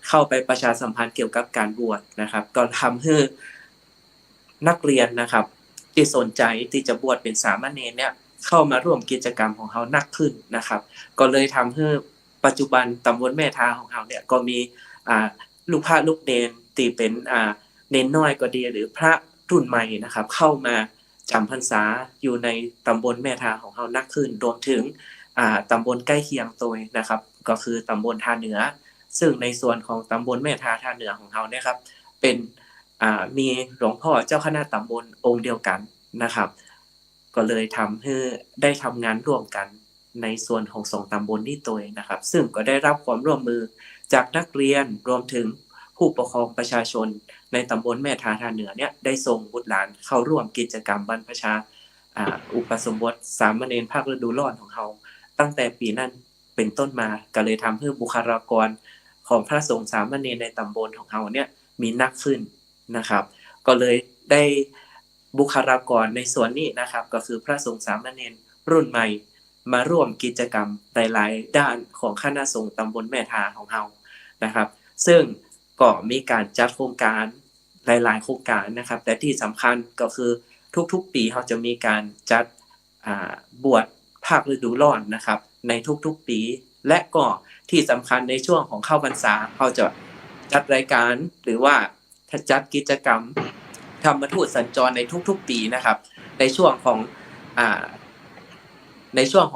เข้าไปประชาสัมพันธ์เกี่ยวกับการบวชนะครับก็ทำให้นักเรียนนะครับที่สนใจที่จะบวชเป็นสามเณรเนี่ยเข้ามาร่วมกิจกรรมของเขานักขึ้นนะครับก็เลยทำให้ปัจจุบันตำบลแม่ทาของเขาเนี่ยก็มีลูกพระลูกเนรที่เป็นเนรน้อยก็ดีหรือพระรุ่นใหม่นะครับเข้ามาจำพรรษาอยู่ในตำบลแม่ทาของเขานักขึ้นรวมถึงตำบลใกล้เคียงตัวนะครับก็คือตำบลท่าเหนือซึ่งในส่วนของตำบลแม่ทาท่าเหนือของเขาเนี่ยครับเป็นมีหลวงพ่อเจ้าคณะตำบลองค์เดียวกันนะครับก็เลยทำให้ได้ทำงานร่วมกันในส่วนของ2ตำบลนี้ตัวนะครับซึ่งก็ได้รับความร่วมมือจากนักเรียนรวมถึงผู้ปกครองประชาชนในตำบลแม่ทาท่าเหนือเนี่ยได้ส่งบุตรหลานเข้าร่วมกิจกรรมบรรพชาอุปสมบทสามเณรภาคฤดูร้อนของเขาตั้งแต่ปีนั้นเป็นต้นมาก็เลยทำให้บุคลากร ของพระสงฆ์สามเณรในตำบลของเราเนี่ยมีนักขึ้นนะครับก็เลยได้บุคลากรในส่วนนี้นะครับก็คือพระสงฆ์สามเณรรุ่นใหม่มาร่วมกิจกรรมหลายๆด้านของคณะสงฆ์ตำบลแม่ทาของเรานะครับซึ่งก็มีการจัดโครงการหลายๆโครงการนะครับแต่ที่สำคัญก็คือทุกๆปีเขาจะมีการจัดบวชภาคฤดูร้อนนะครับในทุกๆปีและก็ที่สำคัญในช่วงของเข้าพรรษาเขาจะจัดรายการหรือว่าจัดกิจกรรมธรรมทูตสัญจรในทุกๆปีนะครับในช่วงขอ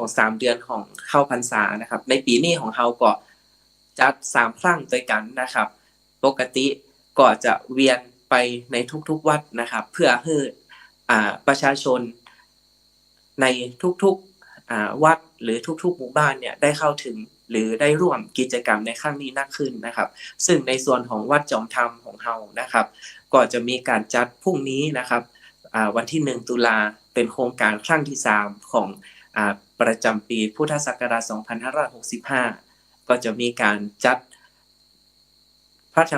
ง3 เดือนของเข้าพรรษานะครับในปีนี้ของเราก็จัด3 ครั้งด้วยกันนะครับปกติก็จะเวียนไปในทุกๆวัดนะครับเพื่อให้ประชาชนในทุกๆวัดหรือทุกๆหมู่บ้านเนี่ยได้เข้าถึงหรือได้ร่วมกิจกรรมในครั้งนี้นักขึ้นนะครับซึ่งในส่วนของวัดจอมธรรมของเรานะครับก็จะมีการจัดพรุ่งนี้นะครับวันที่1 ตุลาเป็นโครงการครั้งที่3ของประจำปีพุทธศักราช2565ก็จะมีการจัด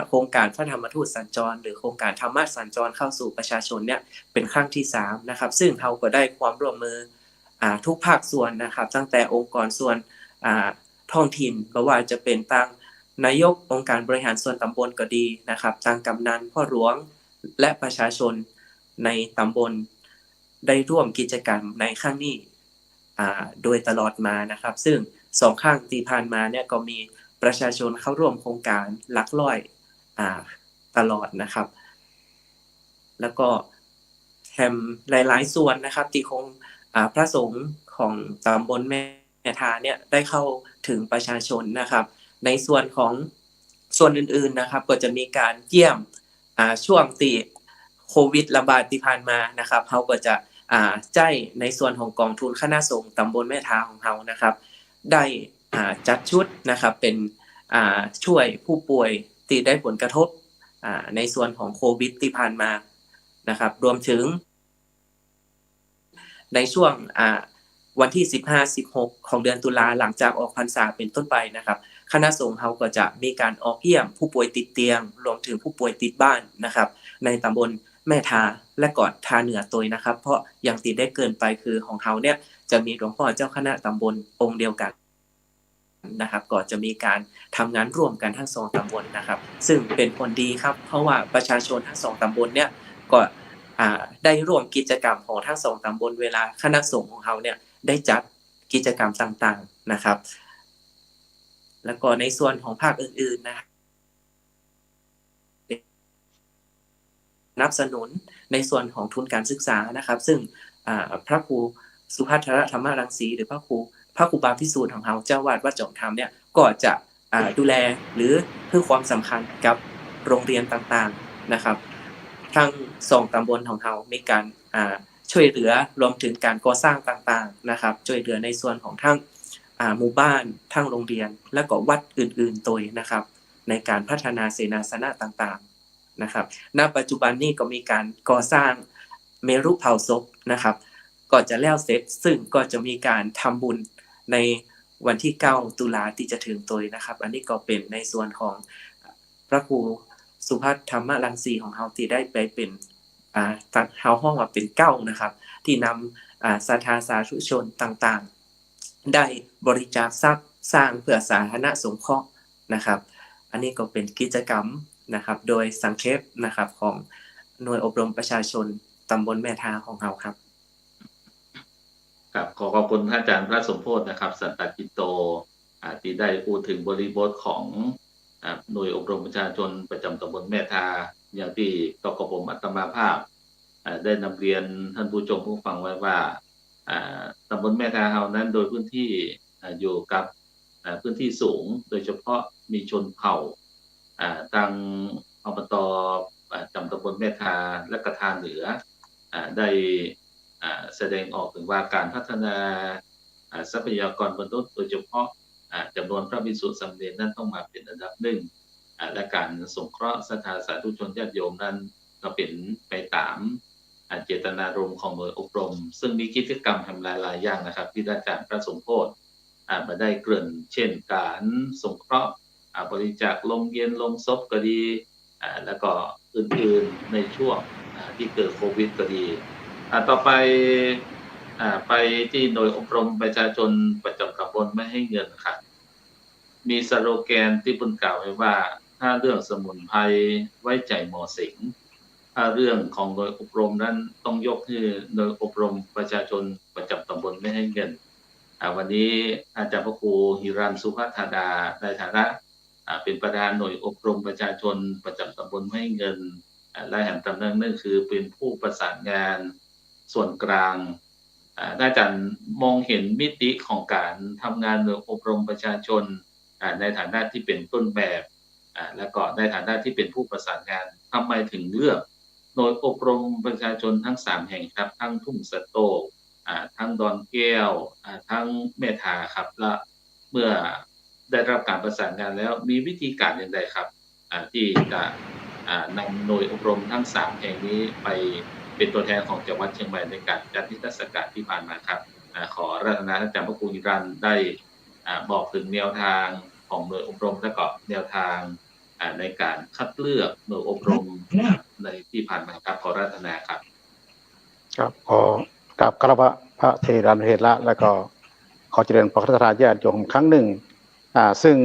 โครงการพระธรรมทูตสัญจรหรือโครงการธรรมะสัญจรเข้าสู่ประชาชนเนี่ยเป็นครั้งที่3นะครับซึ่งเราก็ได้ความร่วมมือทุกภาคส่วนนะครับตั้งแต่องค์กรส่วนท้องถิ่นไม่ว่าจะเป็นตั้งนายกองค์การบริหารส่วนตำบลก็ดีนะครับตั้งกำนันพ่อหลวงและประชาชนในตำบลได้ร่วมกิจกรรมในครั้งนี้โดยตลอดมานะครับซึ่ง2 ครั้งที่ผ่านมาเนี่ยก็มีประชาชนเข้าร่วมโครงการหลักร้อยตลอดนะครับแล้วก็แถมหลายๆส่วนนะครับที่คงพระสงฆ์ของตำบลแม่ทาเนี่ยได้เข้าถึงประชาชนนะครับในส่วนของส่วนอื่นๆนะครับก็จะมีการเยี่ยมช่วงที่โควิดระบาดที่ผ่านมานะครับเขาก็จะจ่ายในส่วนของกองทุนคณะสงฆ์ตำบลแม่ทาของเรานะครับได้จัดชุดนะครับเป็นช่วยผู้ป่วยที่ได้ผลกระทบในส่วนของโควิดที่ผ่านมานะครับรวมถึงในช่วงวันที่15-16ของเดือนตุลาหลังจากออกพรรษาเป็นต้นไปนะครับคณะสงฆ์เราก็จะมีการออกเยี่ยมผู้ป่วยติดเตียงรวมถึงผู้ป่วยติดบ้านนะครับในตำบลแม่ทาและเกาะทาเหนือตัวนะครับเพราะอย่างติดได้เกินไปคือของเราเนี่ยจะมีหลวงพ่อเจ้าคณะตำบลองค์เดียวกันนะครับก็จะมีการทำงานร่วมกันทั้ง2 ตำบลนะครับซึ่งเป็นผลดีครับเพราะว่าประชาชนทั้ง2 ตำบลเนี่ยก็ได้ร่วมกิจกรรมของทั้ง2 ตำบลเวลาคณะสงฆ์ของเราเนี่ยได้จัดกิจกรรมต่างๆนะครับแล้วก็ในส่วนของภาคอื่นๆนะครับสนับสนุนในส่วนของทุนการศึกษานะครับซึ่งพระครูสุภัทรธรรมรังสีหรือพระครูบาพิสูจน์ของเราเจ้าวาดวัดจอมธรรมเนี่ยก็จะดูแลหรือให้ความสำคัญกับโรงเรียนต่างๆนะครับทั้ง2 ตำบลของเรามีการช่วยเหลือรวมถึงการก่อสร้างต่างๆนะครับช่วยเหลือในส่วนของทั้งหมู่บ้านทั้งโรงเรียนและก็วัดอื่นๆตัวนะครับในการพัฒนาเสนาสนะต่างๆนะครับณปัจจุบันนี้ก็มีการก่อสร้างเมรุเผาศพนะครับก็จะแล้วเสร็จซึ่งก็จะมีการทำบุญในวันที่9 ตุลาที่จะถึงตัวนะครับอันนี้ก็เป็นในส่วนของพระครูสุภัทรธรรมรังสีของเราที่ได้ไปเป็นตัดเฮาห้องว่าเป็น9นะครับที่นำศรัทธาสาธุชนต่างๆได้บริจาคทรัพย์สร้างเพื่อสาธารณสงเคราะห์นะครับอันนี้ก็เป็นกิจกรรมนะครับโดยสังเขปนะครับของหน่วยอบรมประชาชนตำบลแม่ทาของเราครับครับขอบคุณท่านอาจารย์พระสมโพธินะครับสันตกิโตที่ได้พูดถึงบริบทของหน่วยอบรมประชาชนประจำตำบลแม่ทาอย่างที่กกป.อัตมาภาพได้นำเรียนท่านผู้ชมผู้ฟังไว้ว่าตำบลแม่ทาเฮานั้นโดยพื้นที่อยู่กับพื้นที่สูงโดยเฉพาะมีชนเผ่าทางอบต.จำตำบลแม่ทาและกระทาเหนือได้แสดงออกถึงว่าการพัฒนาทรัพยากรมนุษย์โดยเฉพาะจำนวนพระภิกษุสามเณรนั้นต้องมาเป็นอันดับหนึ่งและการสงเคราะห์ศรัทธาสาธุชนญาติโยมนั้นก็เป็นไปตามเจตนารมณ์ของหน่วยอบรมซึ่งมีกิจกรรมทำหลายๆอย่างนะครับที่อาจารย์พระสมโพธิมาได้เกริ่นเช่นการสงเคราะห์ บริจาคลงเย็นลงศพก็ดีแล้วก็อื่นๆในช่วงที่เกิดโควิดก็ดีต่อไปไปที่หน่วยอบรมประชาชนประจำตำบลไม่ให้เงินค่ะมีสโลแกนที่เพิ่นกล่าวไว้ว่าถ้าเรื่องสมุนไพรไว้ใจหมอสิงห์ถ้าเรื่องของหน่วยอบรมนั้นต้องยกให้หน่วยอบรมประชาชนประจำตำบลไม่ให้เงินวันนี้อาจารย์พระครูหิรันสุภัทธาดาในฐานะเป็นประธานหน่วยอบรมประชาชนประจำตำบลไม่ให้เงินและแห่งตำแหน่งนั่นคือเป็นผู้ประสานงานส่วนกลางอาจารย์มองเห็นมิติของการทำงานหน่วยอบรมประชาชนในฐานะที่เป็นต้นแบบและก็ในฐานะที่เป็นผู้ประสานงานทำไมถึงเลือกหน่วยอบรมประชาชนทั้ง3แห่งครับทั้งทุ่งสะโตกทั้งดอนแก้วทั้งเมธาครับและเมื่อได้รับการประสานงานแล้วมีวิธีการอย่างไรครับที่จะนำหน่วยอบรมทั้ง3แห่งนี้ไปเป็นตัวแทนของจังหวัดเชียงใหม่ในการจัดนิทรรศการที่ผ่านมาครับขอรัตนาอาจารย์พระครูหิรันได้บอกถึงแนวทางของหน่วยอบรมและก็แนวทางในการคัดเลือกหน่วยอบรมในที่ผ่านมาครับขอรัตนาครับครับขอกราบคารวะพระเทรานุเถระและก็ขอเจริญพระพุทธทาสญาติโยมครั้งหนึ่งซึ่ง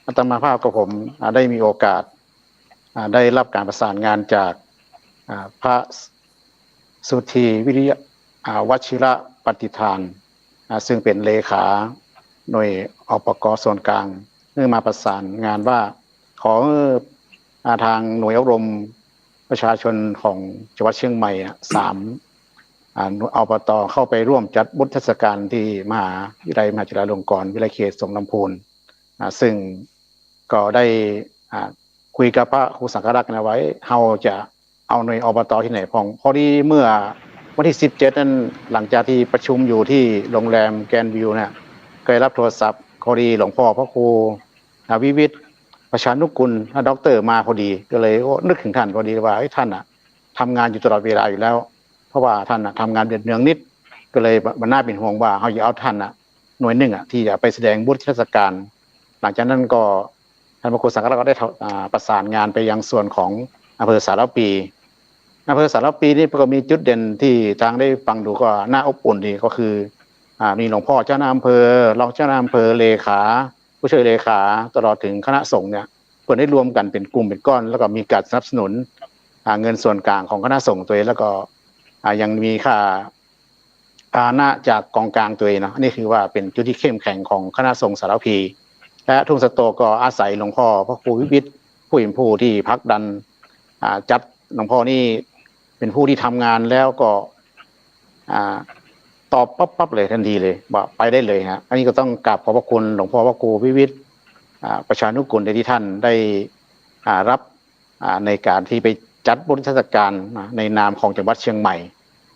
อาตมาภาพกับผมได้มีโอกาสได้รับการประสานงานจากพระสุธีวิริยวชิระปฏิฐานซึ่งเป็นเลขาหน่วยอปก.ส่วนกลางเมื่อมาประสานงานว่าขอทางหน่วยอบรมประชาชนของจังหวัดเชียงใหม่อบต.เข้าไปร่วมจัดบุญเทศกาลที่มหาวิทยาลัยมหาจุฬาลงกรณ์วิทยาเขตสงขลาภูนซึ่งก็ได้คุยกับพระครูสังฆรักษ์นะไว้เราจะเอาหน่วยอบต.ที่ไหนพอดีเมื่อวันที่17นั้นหลังจากที่ประชุมอยู่ที่โรงแรมแกรนด์วิวนะเคยรับโทรศัพท์พอดีหลวงพ่อพระครูวิวิทย์ประชานุกุลด็อกเตอร์มาพอดีก็เลยนึกถึงท่านพอดีว่าท่านทำงานอยู่ตลอดเวลาอยู่แล้วเพราะว่าท่านทำงานเดือนนิดก็เลยมันน่าเป็นห่วงว่าเขาจะเอาท่านหน่วยหนึ่งที่จะไปแสดงบุญเทศกาลหลังจากนั้นก็ท่านพระครูสังฆรักษ์ก็ได้ประสานงานไปยังส่วนของอำเภอสารปีอำเภอสารปีนี่ก็มีจุดเด่นที่ทางได้ฟังดูก็น่าอบอุ่นดีก็คือมีหลวงพ่อเจ้าหน้าอำเภอรองเจ้าหน้าอำเภอเลขาผู้ช่วยเลขาตลอดถึงคณะสงฆ์เนี่ยเพื่อได้รวมกันเป็นกลุ่มเป็นก้อนแล้วก็มีการสนับสนุนเงินส่วนกลางของคณะสงฆ์ตัวเองแล้วก็ยังมีค่าหน้าจากกองกลางตัวเองนะนี่คือว่าเป็นจุดที่เข้มแข็งของคณะสงฆ์สารพีและทุ่งสะโตก็อาศัยหลวงพ่อพระครูวิวิทย์ผู้เป็นผู้ที่พักดันจัดหลวงพ่อนี่เป็นผู้ที่ทำงานแล้วก็ตอบปั๊บเลยทันทีเลยว่าไปได้เลยฮะอันนี้ก็ต้องกราบขอบพระคุณหลวงพ่อพระครูวิวิทย์ประชานุกุลที่ท่านได้รับในการที่ไปจัดบุญเทศกาลในนามของจังหวัดเชียงใหม่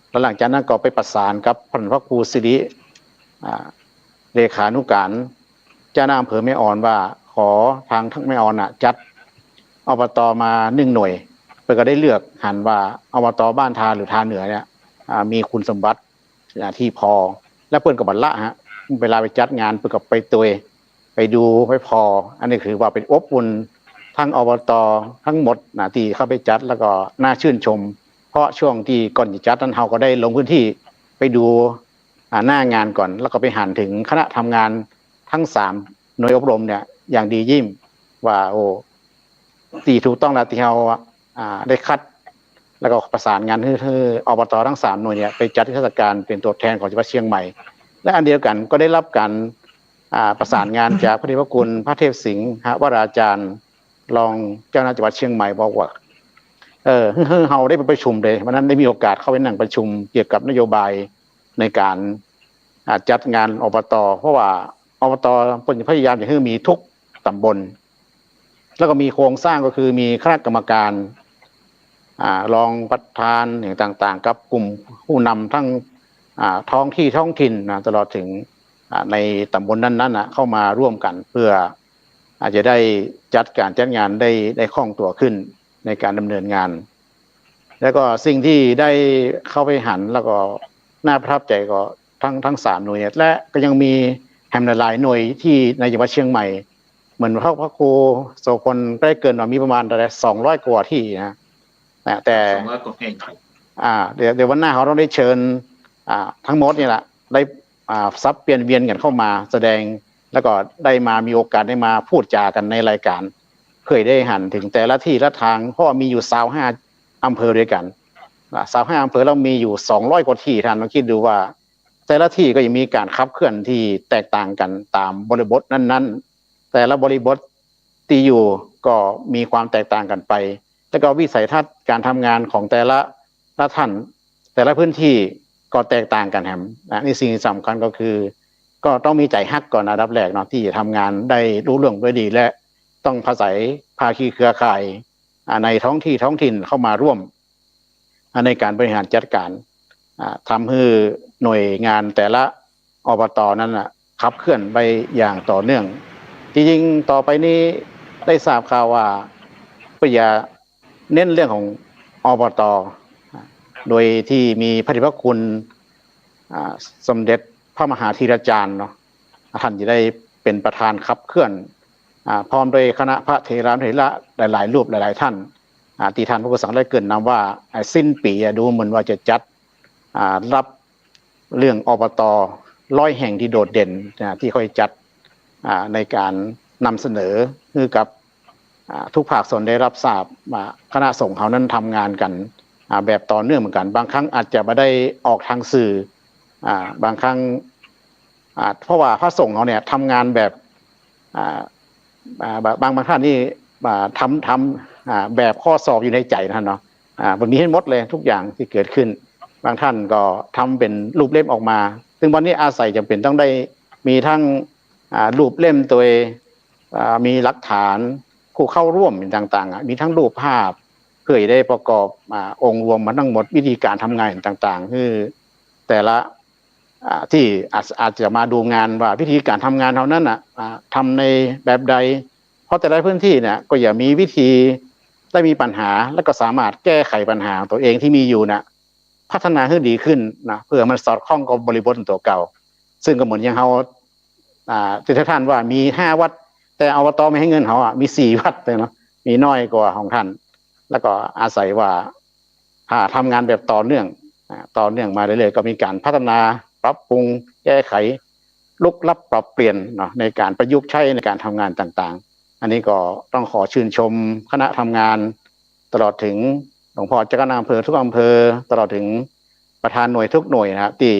แล้วหลังจากนั้นก็ไปประสานกับพระครูสิริเลขานุการเจ้าหน้าอำเภอแม่อ่อนว่าขอทางทั้งแม่อ่อนจัดอบต.มา1หน่วยเพื่อก็ได้เลือกหันว่าอบต.บ้านทาหรือทาเหนือเนี่ยมีคุณสมบัติที่พอและเปิ้นกับบรรละฮะเวลาไปจัดงานเปิ้นกับไปตัวไปดูไม่พออันนี้คือว่าเป็นอบอุ่นทั้งอบต.ทั้งหมดที่เข้าไปจัดแล้วก็น่าชื่นชมเพราะช่วงที่ก่อนจะจัดนั้นเราก็ได้ลงพื้นที่ไปดูหน้างานก่อนแล้วก็ไปหันถึงคณะทำงานทั้ง3หน่วยอบรมเนี่ยอย่างดียิ่งว่าโอ้ตีถูกต้องแล้วที่เราได้คัดแล้วก็ประสานงานให้อบต.ทั้ง3หน่วยเนี่ยไปจัดเทศกาลเป็นตัวแทนของจังหวัดเชียงใหม่และอันเดียวกันก็ได้รับการประสานงานจากพระเดชพระคุณพระเทพสิงห์วราจารย์รองเจ้าหน้าจังหวัดเชียงใหม่บอกว่าเราได้ไปประชุมเลยวันนั้นได้มีโอกาสเข้าไปนั่งประชุมเกี่ยวกับนโยบายในการจัดงานอบต.เพราะว่าอบต.พยายามจะให้มีทุกตำบลแล้วก็มีโครงสร้างก็คือมีคณะกรรมการรองประธานอย่างต่างๆกับกลุ่มผู้นำทั้งท้องถิ่นตลอดถึงในตำบลนั้นๆเข้ามาร่วมกันเพื่ออาจจะได้จัดงานได้คล่องตัวขึ้นในการดำเนินงานแล้วก็สิ่งที่ได้เข้าไปหันแล้วก็น่าประทับใจก็ทั้ง3หน่วยและก็ยังมีแฮมหลายหน่วยที่ในจังหวัดเชียงใหม่ เหมือนพระครูโสพลได้เกินว่ามีประมาณ200 กว่าที่นะแต่ 200 กว่าแห่งครับ เดี๋ยววันหน้าเขาต้องได้เชิญทั้งหมดนี่แหละได้ซับเปลี่ยนเวียนกันเข้ามาแสดงแล้วก็ได้มามีโอกาสได้มาพูดจากันในรายการเพื่อได้หันถึงแต่ละที่ละทางเพราะมีอยู่25 อำเภอด้วยกัน25 อำเภอเรามีอยู่200 กว่าที่ท่านลองคิดดูว่าแต่ละที่ก็ยังมีการขับเคลื่อนที่แตกต่างกันตามบริบทนั้นๆแต่ละบริบทที่อยู่ก็มีความแตกต่างกันไปแล้วก็วิสัยทัศน์การทำงานของแต่ละท่านแต่ละพื้นที่ก็แตกต่างกันแฮมนี่สิ่งสำคัญก็คือก็ต้องมีใจฮักก่อนอันดับแรกเนาะที่จะทำงานได้รู้เรื่องด้วยดีและต้องอาศัยภาคีเครือข่ายในท้องถิ่นเข้ามาร่วมในการบริหารจัดการทำให้หน่วยงานแต่ละอบต.นั้นขับเคลื่อนไปอย่างต่อเนื่องจริงๆต่อไปนี้ได้ทราบข่าวว่าก็อย่าเน้นเรื่องของอบต.โดยที่มีพระเดชพระคุณสมเด็จพระมหาธีรจารย์เนาะท่านจะได้เป็นประธานขับเคลื่อนพร้อมโดยคณะพระเถระหลายๆรูปหลายๆท่านที่ท่านพระกุศลได้เกริ่นนำว่าสิ้นปีดูเหมือนว่าจะจัดรับเรื่องอบต100 แห่งที่โดดเด่นที่ค่อยจัดในการนำเสนอคือกับทุกภาคส่วนได้รับทราบคณะสงฆ์เขานั้นทำงานกันแบบต่อเนื่องเหมือนกันบางครั้งอาจจะไม่ได้ออกทางสื่อบางครั้งเพราะว่าพระสงฆ์เขาเนี่ยทำงานแบบบางท่านนี่ทำแบบข้อสอบอยู่ในใจท่านเนาะวันนี้ให้หมดเลยทุกอย่างที่เกิดขึ้นบางท่านก็ทำเป็นรูปเล่มออกมาซึ่งวันนี้อาศัยจำเป็นต้องได้มีทั้งรูปเล่มตัวมีหลักฐานผู้เข้าร่วมต่างๆมีทั้งรูปภาพเพื่อได้ประกอบองค์รวมมาทั้งหมดวิธีการทำงานต่างๆคือแต่ละที่อาจจะมาดูงานว่าวิธีการทำงานเท่านั้นทำในแบบใดเพราะแต่ละพื้นที่เนี่ยก็อย่ามีวิธีได้มีปัญหาแล้วก็สามารถแก้ไขปัญหาตัวเองที่มีอยู่นะพัฒนาให้ดีขึ้นนะเพื่อมันสอดคล้องกับบริบทตัวเก่าซึ่งก็เหมือนอย่างเขาที่ท่านว่ามี5 วัดแต่อบต.ไม่ให้เงินเขามี4 วัดเลยเนาะมีน้อยกว่าของท่านแล้วก็อาศัยว่าทำงานแบบต่อเนื่องมาเรื่อยๆก็มีการพัฒนาปรับปรุงแก้ไขลุกลับปรับเปลี่ยนเนาะในการประยุกต์ใช้ในการทำงานต่างๆอันนี้ก็ต้องขอชื่นชมคณะทำงานตลอดถึงหลวงพ่อเจ้าคณะอำเภอทุกอำเภอตลอดถึงประธานหน่วยทุกหน่วยนะครับที่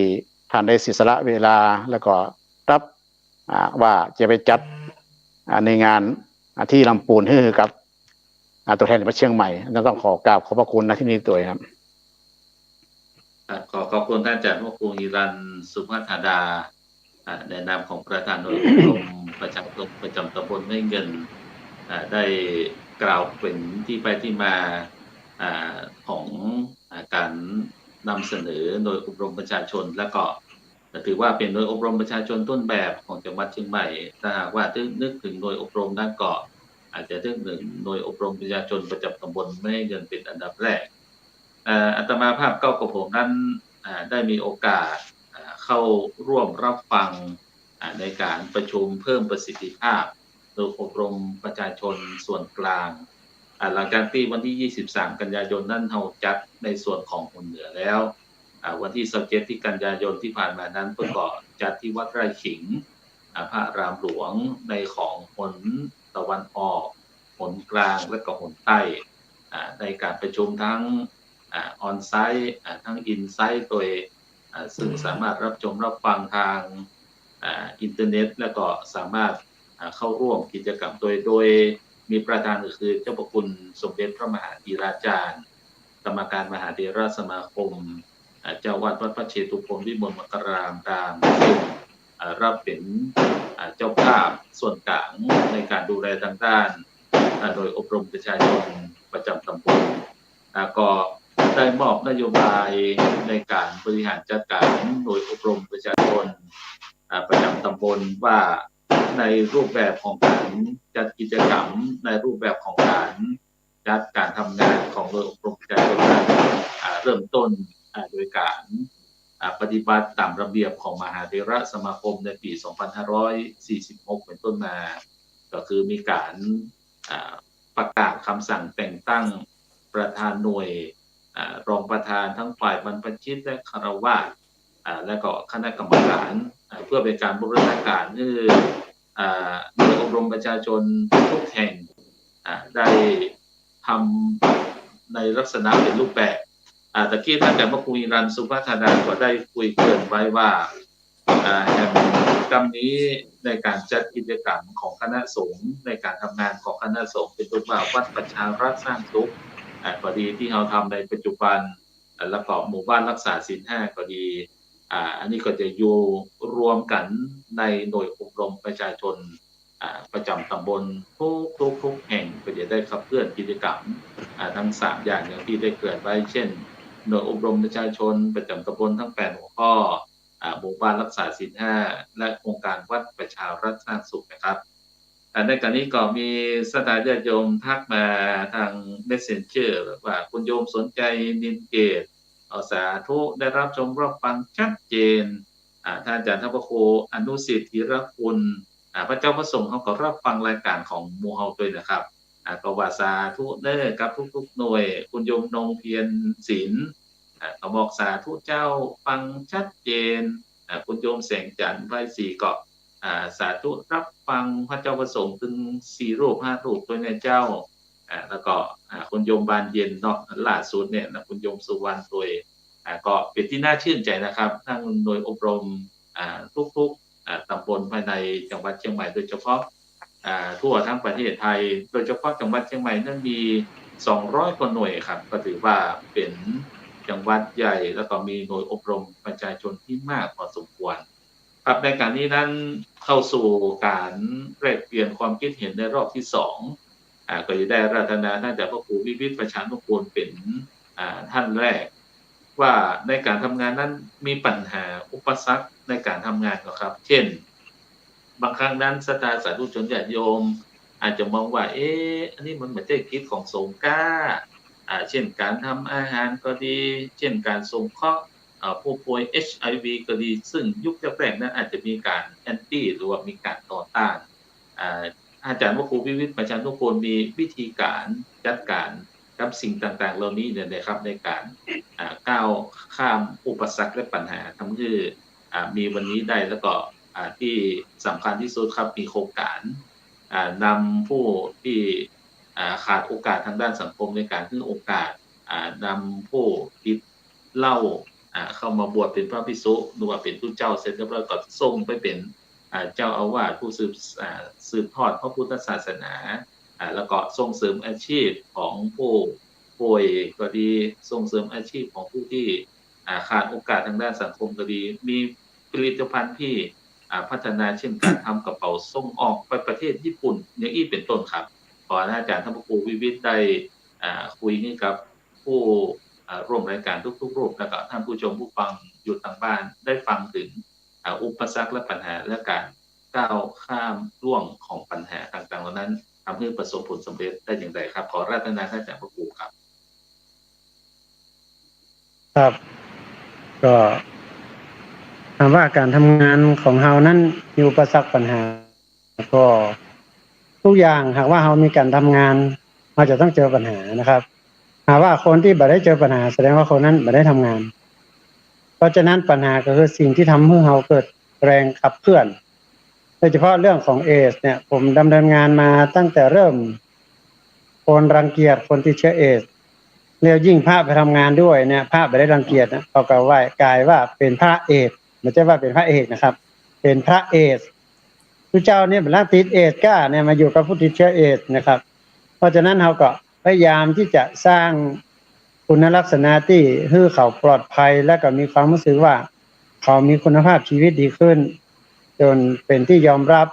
ท่านได้เสียสละเวลาแล้วก็รับว่าจะไปจัดในงานที่ลำพูนให้กับตัวแทนจังหวัดเชียงใหม่ต้องขอกราบขอบพระคุณนะที่นี้ตัวครับขอบคุณท่านอาจารย์พระครูฮิรันสุภธาดาในนามของประธานหน่วยอบรมประจำตำบลแม่เงินได้กล่าวเป็นที่ไปที่มาของการนำเสนอโดยอบรมประชาชนและก็ถือว่าเป็นโดยอบรมประชาชนต้นแบบของจังหวัดเชียงใหม่ถ้าหากว่านึกถึงโดยอบรมนั้นก็อาจจะนึกถึงโดยอบรมประชาชนประจำตำบลแม่เงินเป็นอันดับแรกอาตมาภาพ9 กับผมนั้นได้มีโอกาสเข้าร่วมรับฟังในการประชุมเพิ่มประสิทธิภาพโดยอบรมประชาชนส่วนกลางหลังจากที่วันที่23 กันยายนนั้นเราจัดในส่วนของคนเหนือแล้ววันที่27 ที่กันยายนที่ผ่านมานั้นเพื่อก่อจัดที่วัดไร่ขิงพระรามหลวงในของหนตะวันออกหนกลางและก็หนใต้ในการประชุมทั้งออนไซต์ทั้งอินไซต์โดยซึ่งสามารถรับชมรับฟังทางอินเทอร์เน็ตและก็สามารถเข้าร่วมกิจกรรมโดยมีประธานก็คือเจ้าพระคุณสมเด็จพระมหาธีราจารย์กรรมการมหาเถรสมาคมเจ้าวัดวัดพระเชตุพนวิมลมกรามรับเป็นเจ้าภาพส่วนกลางในการดูแลทางด้านโดยอบรมประชาชนประจำตำบลก็ได้มอบนโยบายในการบริหารจัดการโดยอบรมประชาชนประจำตำบลว่าในรูปแบบของการจัดกิจกรรมในรูปแบบของการจัดการทำงานของโดยอบรมประชาชนเริ่มต้นโดยการปฏิบัติตามระเบียบของมหาเถรสมาคมในปี 2546 เป็นต้นมาก็ ก็คือมีการประกาศคำสั่งแต่งตั้งประธานหน่วยรองประธานทั้งฝ่ายบรรพชิตและคฤหัสถ์และก็คณะกรรมการเพื่อเป็นการบูรณาการหน่วยอบรมประชาชนทุกแห่งได้ทำในลักษณะเป็นรูปแบบตะกี้ท่านอาจารย์พระครูอิรันสุภัทนาก็ได้คุยเกริ่นไว้ว่าแห่งกรรมนี้ในการจัดกิจกรรมของคณะสงฆ์ในการทำงานของคณะสงฆ์เป็นต้นว่าวัดประชารัฐสร้างสุขก็ดีที่เราทำในปัจจุบันแล้วก็หมู่บ้านรักษาศีล5ก็ดีอันนี้ก็จะอยู่รวมกันในหน่วยอบรมประชาชนประจำตำบลทุกแห่งก็จะได้ขับเคลื่อนกิจกรรมทั้ง3อย่างอย่างที่ได้เกิดไว้เช่นหน่วยอบรมประชาชนประจำตำบลทั้ง8หัวข้อหมู่บ้านรักษาศีล5และโครงการวัดประชารัฐสร้างสุขนะครับในการนี้ก็มีศรัทธาญาติโยมทักมาทาง Messenger ว่าคุณโยมสนใจนินเกตสาธุได้รับชมรับฟังชัดเจนท่านอาจารย์ท่านพระครูอนุสิทธิธีรคุณพระเจ้าพระสงฆ์เขาก็รับฟังรายการของหมู่เฮาด้วยนะครับก็ว่าสาธุเด้อกับทุกๆหน่วยคุณโยมนงเพียรศิลป์ก็บอกสาธุเจ้าฟังชัดเจนคุณโยมแสงจันทร์ไพศรีก็สาธุรับฟังพระเจ้าพระสงฆ์ถึง4รูป5รูปด้วยนะเจ้าแล้วก็คุณโยมบานเย็นเนาะล่าสุดเนี่ยคุณโยมสุวรรณตัวก็เป็นที่น่าชื่นใจนะครับทั้งหน่วยอบรมทุกๆตำบลภายในจังหวัดเชียงใหม่โดยเฉพาะทั่วทั้งประเทศไทยโดยเฉพาะจังหวัดเชียงใหม่นั้นมี200กว่าหน่วยครับก็ถือว่าเป็นจังหวัดใหญ่แล้วก็มีหน่วยอบรมประชาชนที่มากพอสมควรครับในการนี้นั้นเข้าสู่การแลกเปลี่ยนความคิดเห็นในรอบที่2ก็จะได้รัตนาท่านอาจารย์พระครูวิวิตรประชานุกูลเป็นท่านแรกว่าในการทำงานนั้นมีปัญหาอุปสรรคในการทำงานครับเช่นบางครั้งนั้นศรัทธาสาธุชนญาติโยมอาจจะมองว่าอันนี้มันเหมือนจะคิดของสงฆ์ก้าเช่นการทำอาหารก็ดีเช่นการสงเคราะห์ผู้ป่วย HIV ก็ดีซึ่งยุคแรกๆนั้นอาจจะมีการแอนตี้หรือว่ามีการต่อต้านอาจารย์พระครูวิวิตรประชานุกูลมีวิธีการจัดการกับสิ่งต่างๆเหล่านี้เนี่ยนะครับในการก้าวข้ามอุปสรรคและปัญหาทำให้มีวันนี้ได้แล้วก็ที่สำคัญที่สุดครับมีโครงการนำผู้ที่ขาดโอกาสทางด้านสังคมในการให้โอกาสนำผู้ติดเหล้าเข้ามาบวชเป็นพระภิกษุหรือว่าเป็นผู้เจ้าเสร็จแล้วก็ส่งไปเป็นเจ้าอาวาสผู้สืบทอดพระพุทธศาสนาแล้วก็ส่งเสริมอาชีพของผู้ป่วยก็ดีส่งเสริมอาชีพของผู้ที่ขาดโอกาสทางด้านสังคมก็ดีมีผลิตภัณฑ์ที่พัฒนาเช่นการทำกระเป๋าส่งออกไปประเทศญี่ปุ่นอย่างนี้เป็นต้นครับขออาจารย์ท่านพระครูวิวิตรได้คุยนี่กับผู้ร่วมรายการทุกๆรูปแล้วก็ท่านผู้ชมผู้ฟังอยู่ทางบ้านได้ฟังถึงอุปสรรคและปัญหาและการก้าวข้ามล่วงของปัญหาต่างๆเหล่านั้นทำให้ประสบผลสำเร็จได้อย่างไรครับขอรัตนาท่านอาจารย์พระครูครับครับก็ถามว่าการทำงานของเรานั้นมีอุปสรรคปัญหาก็ทุกอย่างหากว่าเรามีการทำงานเราจะต้องเจอปัญหานะครับหากว่าคนที่ไม่ได้เจอปัญหาแสดงว่าคนนั้นไม่ได้ทำงานเพราะฉะนั้นปัญหาก็คือสิ่งที่ทำให้เราเกิดแรงขับเคลื่อนโดยเฉพาะเรื่องของเอดส์เนี่ยผมดำเนินงานมาตั้งแต่เริ่มคนรังเกียจคนที่เชื้อเอดส์แล้วยิ่งพระไปทำงานด้วยเนี่ยพระไม่ได้รังเกียจนะเขาก็ว่ากลายว่าเป็นพระเอดส์ไม่ใช่ว่าเป็นพระเอกนะครับเป็นพระเอดส์พระเจ้าเนี่ยเป็นร่างติดเอดส์ก้าเนี่ยมาอยู่กับผู้ติดเชื้อเอดส์นะครับเพราะฉะนั้นเราก็พยายามที่จะสร้างคุณลักษณะที่ให้เขาปลอดภัยและก็มีความรู้สึกว่าเขามีคุณภาพชีวิตดีขึ้นจนเป็นที่ยอมรับ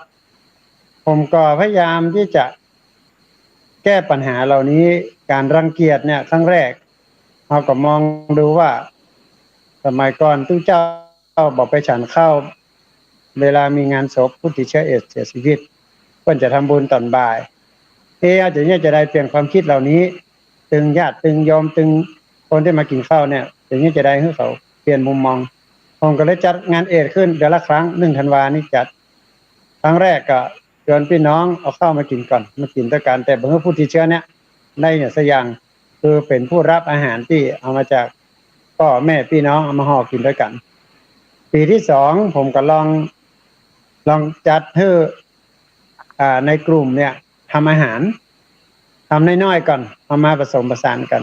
ผมก็พยายามที่จะแก้ปัญหาเหล่านี้การรังเกียจเนี่ยครั้งแรกเราก็มองดูว่าสมัยก่อนทุกเจ้าบอกไปฉันข้าวเวลามีงานศพผู้ติดเชื้อเอดส์เสียชีวิตเพิ่นจะทำบุญตอนบ่ายอาจจะได้เปลี่ยนความคิดเหล่านี้ตึงญาติตึงยอมตึงคนที่มากินข้าวเนี่ยอย่างนี้จะได้ให้เขาเปลี่ยนมุมมองผมก็เลยจัดงานเอดส์ขึ้นเดือนละครั้ง1 ธันวาคมนี้จัดครั้งแรกก็ ชวนพี่น้องเอาข้าวมากินก่อนมากินด้วยกันแต่เมื่อผู้ติดเชื้อเนี่ยได้อย่างสักอย่างคือเป็นผู้รับอาหารที่เอามาจากพ่อแม่พี่น้องเอามาห่อกินด้วยกัน ปีที่สองผมก็ลองจัดให้ในกลุ่มเนี่ยทำอาหารทำน้อยๆก่อนเอามาผสมผสานกัน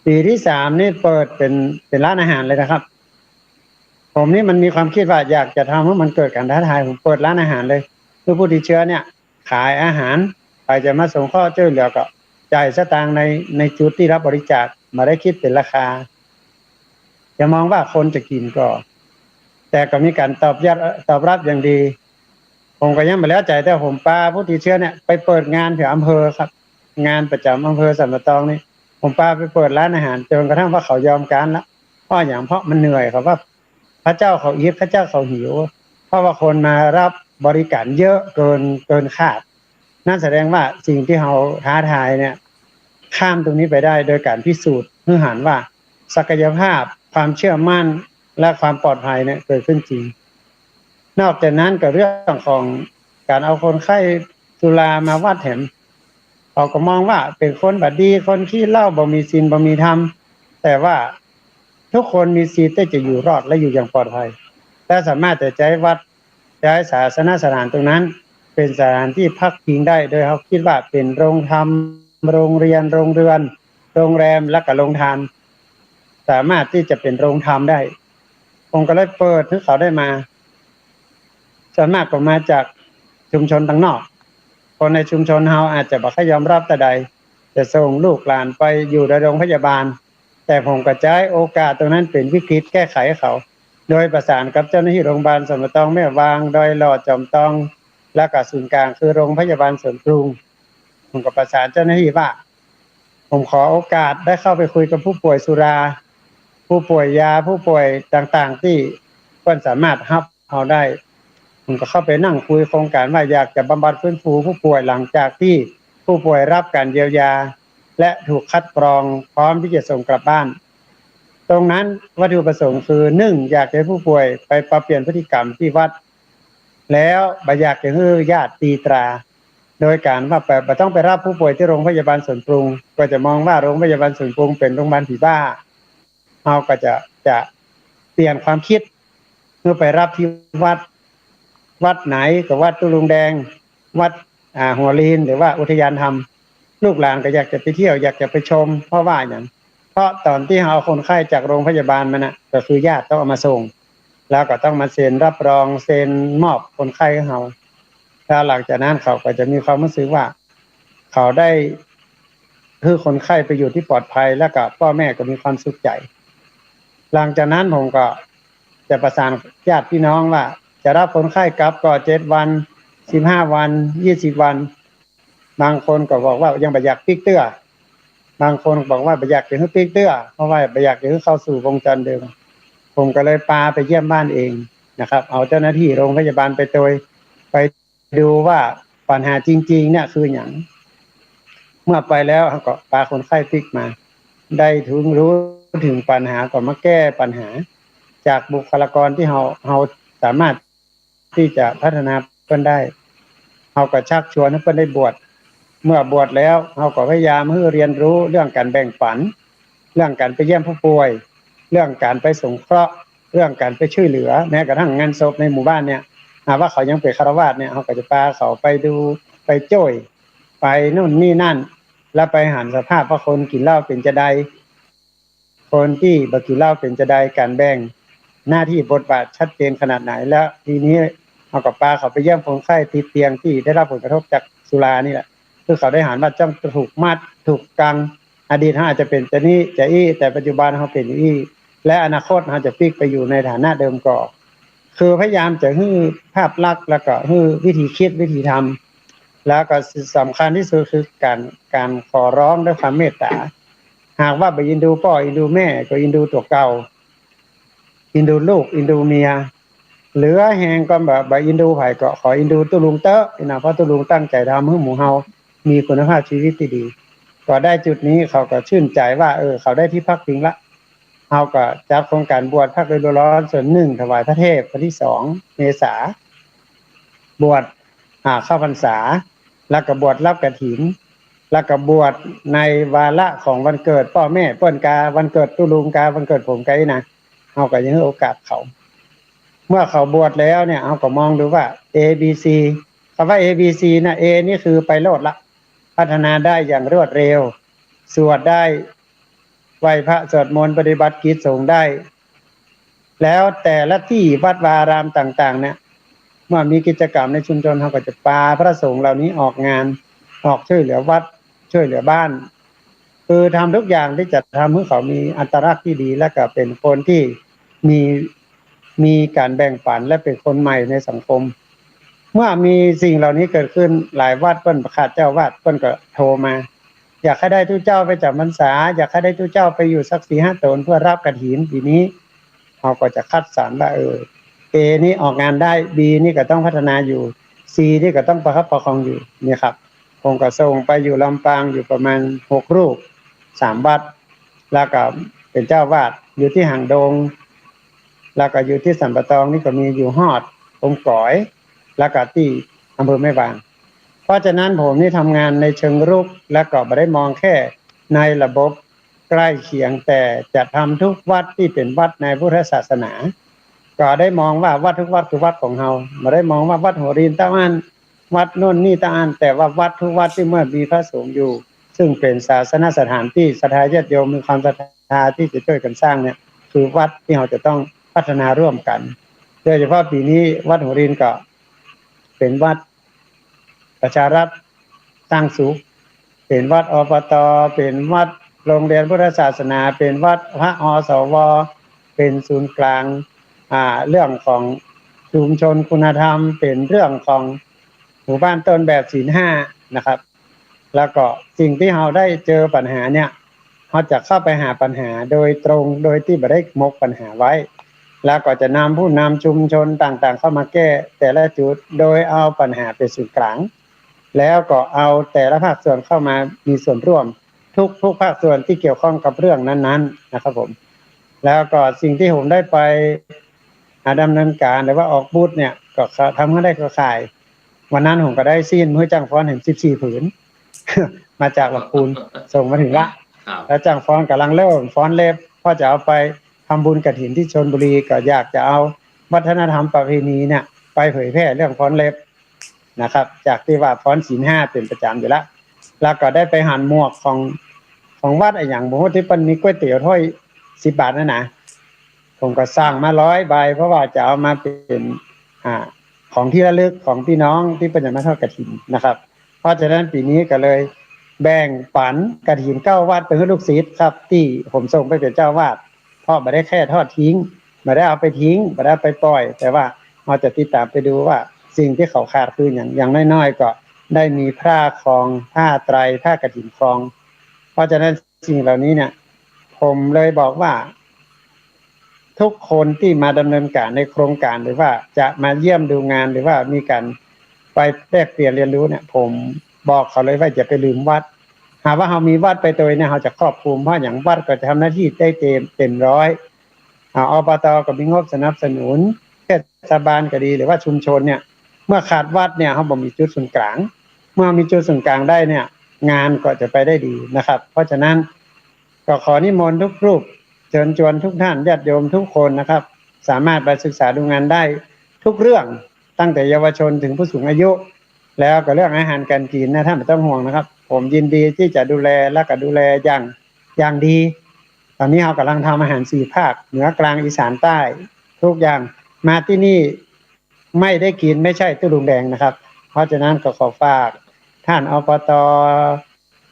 ปีที่สามนี่เปิดเป็นร้านอาหารเลยนะครับผมนี่มันมีความคิดว่าอยากจะทำให้มันเกิดการท้าทายผมเปิดร้านอาหารเลยเพื่อผู้ติดเชื้อเนี่ยขายอาหารใครจะมาส่งข้อช่วยเหลือก็จ่ายสตางค์ในจุดที่รับบริจาคมาได้คิดเป็นราคาจะมองว่าคนจะกินก็แต่ก็มีการตอบรับอย่างดีผมก็ยังไม่แล้วใจแต่ผมปาผู้ติดเชื้อเนี่ยไปเปิดงานที่อำเภอครับงานประจำอำเภอสันปะตองนี่ผมปาไปเปิดร้านอาหารจนกระทั่งว่าเขายอมการแล้วเพราะอย่างเพราะมันเหนื่อยครับว่าพระเจ้าเขาอิดพระเจ้าเขาหิวเพราะว่าคนมารับบริการเยอะเกินคาดนั่นแสดงว่าสิ่งที่เราท้าทายเนี่ยข้ามตรงนี้ไปได้โดยการพิสูจน์ให้เห็นว่าศักยภาพความเชื่อมั่นและความปลอดภัยเนี่ยเกิดขึ้นจริงนอกจากนั้นก็เรื่องของการเอาคนไข้สุรามาวัดแถมเขาก็มองว่าเป็นคนบดีคนขี้เหล้าบ่มีศีลบ่มีธรรมแต่ว่าทุกคนมีสิทธิ์ที่จะอยู่รอดและอยู่อย่างปลอดภัยแต่สามารถจะใช้วัดใช้ศาสนสถานตรงนั้นเป็นสถานที่พักพิงได้โดยเขาคิดว่าเป็นโรงธรรมโรงเรียนโรงเรือนโรงแรมและก็โรงทานสามารถที่จะเป็นโรงธรรมได้ผมก็เลยเปิดให้เขาได้มาส่วนมากก็มาจากชุมชนต่างนอกคนในชุมชนเฮาอาจจะบ่ค่อยยอมรับแต่ใดจะส่งลูกหลานไปอยู่ในโรงพยาบาลแต่ผมก็ใช้โอกาสตรงนั้นเป็นวิกฤตแก้ไขให้เขาโดยประสานกับเจ้าหน้าที่โรงพยาบาลสันปะตองแม่วางดอยหลอดจอมทองและก็ศูนย์กลางคือโรงพยาบาลสวนปรุงผมก็ประสานเจ้าหน้าที่ว่าผมขอโอกาสได้เข้าไปคุยกับผู้ป่วยสุราผู้ป่วยยาผู้ป่วยต่างๆที่เพิ่นสามารถรับเอาได้ผมก็เข้าไปนั่งคุยโครงการว่าอยากจะบำบัดฟื้นฟูผู้ป่วยหลังจากที่ผู้ป่วยรับการเยียวยาและถูกคัดกรองพร้อมที่จะส่งกลับบ้านตรงนั้นวัตถุประสงค์คือ1อยากให้ผู้ป่วยไปปรับเปลี่ยนพฤติกรรมที่วัดแล้วบ่อยากจะให้ญาติตีตราโดยการว่าบ่ต้องไปรับผู้ป่วยที่โรงพยาบาลสวนปรุงก็จะมองว่าโรงพยาบาลสวนปรุงเป็นโรงพยาบาลผีบ้าเฮาก็จะเปลี่ยนความคิดเพื่อไปรับที่วัดไหนก็วัดตุลุงแดงวัดหัวลีนหรือว่าอุทยานธรรมลูกหลานก็อยากจะไปเที่ยวอยากจะไปชมเพราะว่าอย่างเพราะตอนที่เอาคนไข้จากโรงพยาบาลมานะก็คือญาติต้องเอามาส่งแล้วก็ต้องมาเซ็นรับรองเซ็นมอบคนไข้ให้เขาแล้วหลังจากนั้นเขาก็จะมีความรู้สึกว่าเขาได้คือคนไข้ไปอยู่ที่ปลอดภัยแล้วก็พ่อแม่ก็มีความสุขใจหลังจากนั้นผมก็จะประสานญาติพี่น้องว่าจะรับคนไข้กลับก็7วัน15วัน20วันบางคนก็บอกว่ายังบ่อยากปิกเตื้อบางคนบอกว่าบ่อยากจะให้ปิกเตื้อเพราะว่าบ่อยากจะให้เข้าสู่วงจรเดิมผมก็เลยพาไปเยี่ยมบ้านเองนะครับเอาเจ้าหน้าที่โรงพยาบาลไปดูว่าปัญหาจริงๆเนี่ยคือหยังเมื่อไปแล้วก็พาคนไข้ปิกมาได้รู้ถึงปัญหาก็มาแก้ปัญหาจากบุคลากรที่เราสามารถที่จะพัฒนาเพิ่นได้เราก็ชักชวนให้เพิ่นได้บวชเมื่อบวชแล้วเราก็พยายามให้เรียนรู้เรื่องการแบ่งปันเรื่องการไปเยี่ยมผู้ป่วยเรื่องการไปสงเคราะห์เรื่องการไปช่วยเหลือแม้กระทั่งงานศพในหมู่บ้านเนี่ยว่าเขายังเป็นฆราวาสเนี่ยเราก็จะพาเขาไปดูไปจ้อยไปนู่นนี่นั่นแล้วไปหันสภาพว่าคนกินเหล้าเป็นจะใดคนที่บ่กินเหล้าเป็นจะใดการแบ่งหน้าที่บทบาทชัดเจนขนาดไหนแล้วทีนี้เอากับปลาเขาไปเยี่ยมคนไข้ติดเตียงที่ได้รับผลกระทบจากสุรานี่แหละคือเขาได้หันว่าจ้องถูกมัดถูกกังอดีตเขาอาจจะเป็นจะนี่จะอี้แต่ปัจจุบันเขาเป็นอี้และอนาคตเขาจะพลิกไปอยู่ในฐานะเดิมก่อคือพยายามจะให้ภาพลักษณ์แล้วก็ให้วิธีคิดวิธีทำแล้วก็สำคัญที่สุดคือการขอร้องด้วยความเมตตาหากว่าไปอินดูพ่ออินดูแม่ก็อินดูตัวเก่าอินดูลูกอินดูเมียเหลือแหงก็แบบอินดูไผก็ขออินดูตุลุงเตอะนะเพราะตุลุงตั้งใจทำให้หมู่เฮามีคุณภาพชีวิตที่ดีก็ได้จุดนี้เขาก็ชื่นใจว่าเขาได้ที่พักพิงละเฮาก็จัดโครงการบวชภาคฤดูร้อนส่วน1ถวายพระเทพวันที่2เมษายนบวช เข้าพรรษาแล้วก็บวชรับกฐินแล้วก็บวชในวาระของวันเกิดพ่อแม่เปิ้นกาวันเกิดตุลุงกาวันเกิดผมไกนะเฮาก็ยังให้โอกาสเขาเมื่อเขาบวชแล้วเนี่ยเฮาก็มองดูว่า A B C คำว่า A B C นะ A นี่คือไปโลดละพัฒนาได้อย่างรวดเร็วสวดได้ไหว้พระสวดมนต์ปฏิบัติกิจสงฆ์ได้แล้วแต่ละที่วัดวารามต่างๆเนี่ยเมื่อมีกิจกรรมในชุมชนเขาก็จะพาพระสงฆ์เหล่านี้ออกงานออกช่วยเหลือวัดช่วยเหลือบ้านคือทำทุกอย่างที่จะทำให้เขามีอัตลักษณ์ที่ดีและก็เป็นคนที่มีการแบ่งปันและเป็นคนใหม่ในสังคมเมื่อมีสิ่งเหล่านี้เกิดขึ้นหลายวัดเปิ้นประกาศเจ้าวาดเปิ้นก็โทรมาอยากให้ได้ทุกเจ้าไปจำพรรษาอยากให้ได้ทุกเจ้าไปอยู่สัก 4-5 ตนเพื่อรับกฐินปีนี้เราก็จะคัดสรรว่าA นี่ออกงานได้ B นี่ก็ต้องพัฒนาอยู่ C นี่ก็ต้องประคับประคองอยู่เนี่ยครับผมก็ส่งไปอยู่ลำปางอยู่ประมาณ6รูป3วัดแล้วก็เป็นเจ้าวาดอยู่ที่หางดงแล้วก็อยู่ที่สันปะตองนี่ก็มีอยู่ฮอดองค์ก๋อยแล้วก็ที่อำเภอแม่วางเพราะฉะนั้นผมนี่ทำงานในเชิงรุกและก็ไม่ได้มองแค่ในระบบใกล้เคียงแต่จะทำทุกวัดที่เป็นวัดในพุทธศาสนาก็ได้มองว่าวัดทุกวัดคือวัดของเราไม่ได้มองว่าวัดหัวรินตะอันวัดโน่นนี่ตะอันแต่ว่าวัดทุกวัดที่เมื่อมีพระสงฆ์อยู่ซึ่งเป็นศาสนสถานที่ศรัทธาญาติโยมมีความศรัทธาที่จะช่วยกันสร้างเนี่ยคือวัดที่เราจะต้องพัฒนาร่วมกันโดยเฉพาะปีนี้วัดหัวรินก็เป็นวัดประชารัฐสร้างสุขเป็นวัดอปต.เป็นวัดโรงเรียนพุทธศาสนาเป็นวัดพระอสว.เป็นศูนย์กลางเรื่องของชุมชนคุณธรรมเป็นเรื่องของหมู่บ้านต้นแบบศีล 5นะครับแล้วก็สิ่งที่เราได้เจอปัญหาเนี่ยเราจะเข้าไปหาปัญหาโดยตรงโดยที่ไม่ได้มกปัญหาไว้แล้วก็จะนำผู้นำชุมชนต่างๆเข้ามาแก้แต่ละจุดโดยเอาปัญหาเป็นศูนย์กลางแล้วก็เอาแต่ละภาคส่วนเข้ามามีส่วนร่วมทุกภาคส่วนที่เกี่ยวข้องกับเรื่องนั้นๆนะครับผมแล้วก็สิ่งที่ผมได้ไปดำเนินการหรือว่าออกบูธเนี่ยก็ทำให้ได้เครือข่ายวันนั้นผมก็ได้ซีนเพื่อจ้างฟ้อนเห็น14ผืน มาจากลำพูนส่งมาถึงละแล้วจ้างฟ้อนกำลังเริ่มฟ้อนเล็บพ่อจะเอาไปทำบุญกฐินที่ชลบุรีก็อยากจะเอาวัฒนธรรมประเพณีเนี่ยไปเผยแพร่เรื่องฟ้อนเล็บนะครับจากที่ว่าฟ้อนศีล 5เป็นประจำอยู่แล้วก็ได้ไปหันหมวกของวัดอย่างบ่ฮู้ที่เปิ้นมีก๋วยเตี๋ยวถ้วย10 บาทนั่นนะผมก็สร้างมา100 ใบเพราะว่าจะเอามาเป็นของที่ระลึกของพี่น้องที่เป็นมาทอดกฐินนะครับเพราะฉะนั้นปีนี้ก็เลยแบ่งปันกฐิน9วัดไปให้ลูกศิษย์ครับที่ผมส่งไปเป็นเจ้าวาดเพราะไม่ได้แค่ทอดทิ้งไม่ได้เอาไปทิ้งไม่ได้ไปปล่อยแต่ว่าเราจะติดตามไปดูว่าสิ่งที่เขาขาดคืออย่างน้อยๆก็ได้มีผ้าคลองผ้าไตรผ้ากฐินคลองเพราะฉะนั้นสิ่งเหล่านี้เนี่ยผมเลยบอกว่าทุกคนที่มาดำเนินการในโครงการหรือว่าจะมาเยี่ยมดูงานหรือว่ามีการไปแลกเปลี่ยนเรียนรู้เนี่ยผมบอกเขาเลยว่าอย่าไปลืมวัดหากว่าเรามีวัดไปตัวเนี่ยเราจะครอบคลุมเพราะอย่างวัดก็จะทำหน้าที่ได้เต็มร้อยอบต.ก็มีงบสนับสนุนเทศบาลก็ดีหรือว่าชุมชนเนี่ยเมื่อขาดวัดเนี่ยเขาบอกมีจุดศูนย์กลางเมื่อมีจุดศูนย์กลางได้เนี่ยงานก็จะไปได้ดีนะครับเพราะฉะนั้นก็ขอนิมนต์ทุกรูปเชิญชวนทุกท่านญาติโยมทุกคนนะครับสามารถไปศึกษาดูงานได้ทุกเรื่องตั้งแต่เยาวชนถึงผู้สูงอายุแล้วก็เรื่องอาหารการกินนะท่านไม่ต้องห่วงนะครับผมยินดีที่จะดูแลและก็ดูแลอย่างดีตอนนี้เรากำลังทำอาหาร4 ภาคเหนือกลางอีสานใต้ทุกอย่างมาที่นี่ไม่ได้กินไม่ใช่ตุ้ลุงแดงนะครับเพราะฉะนั้นก็ขอฝากท่านอบต.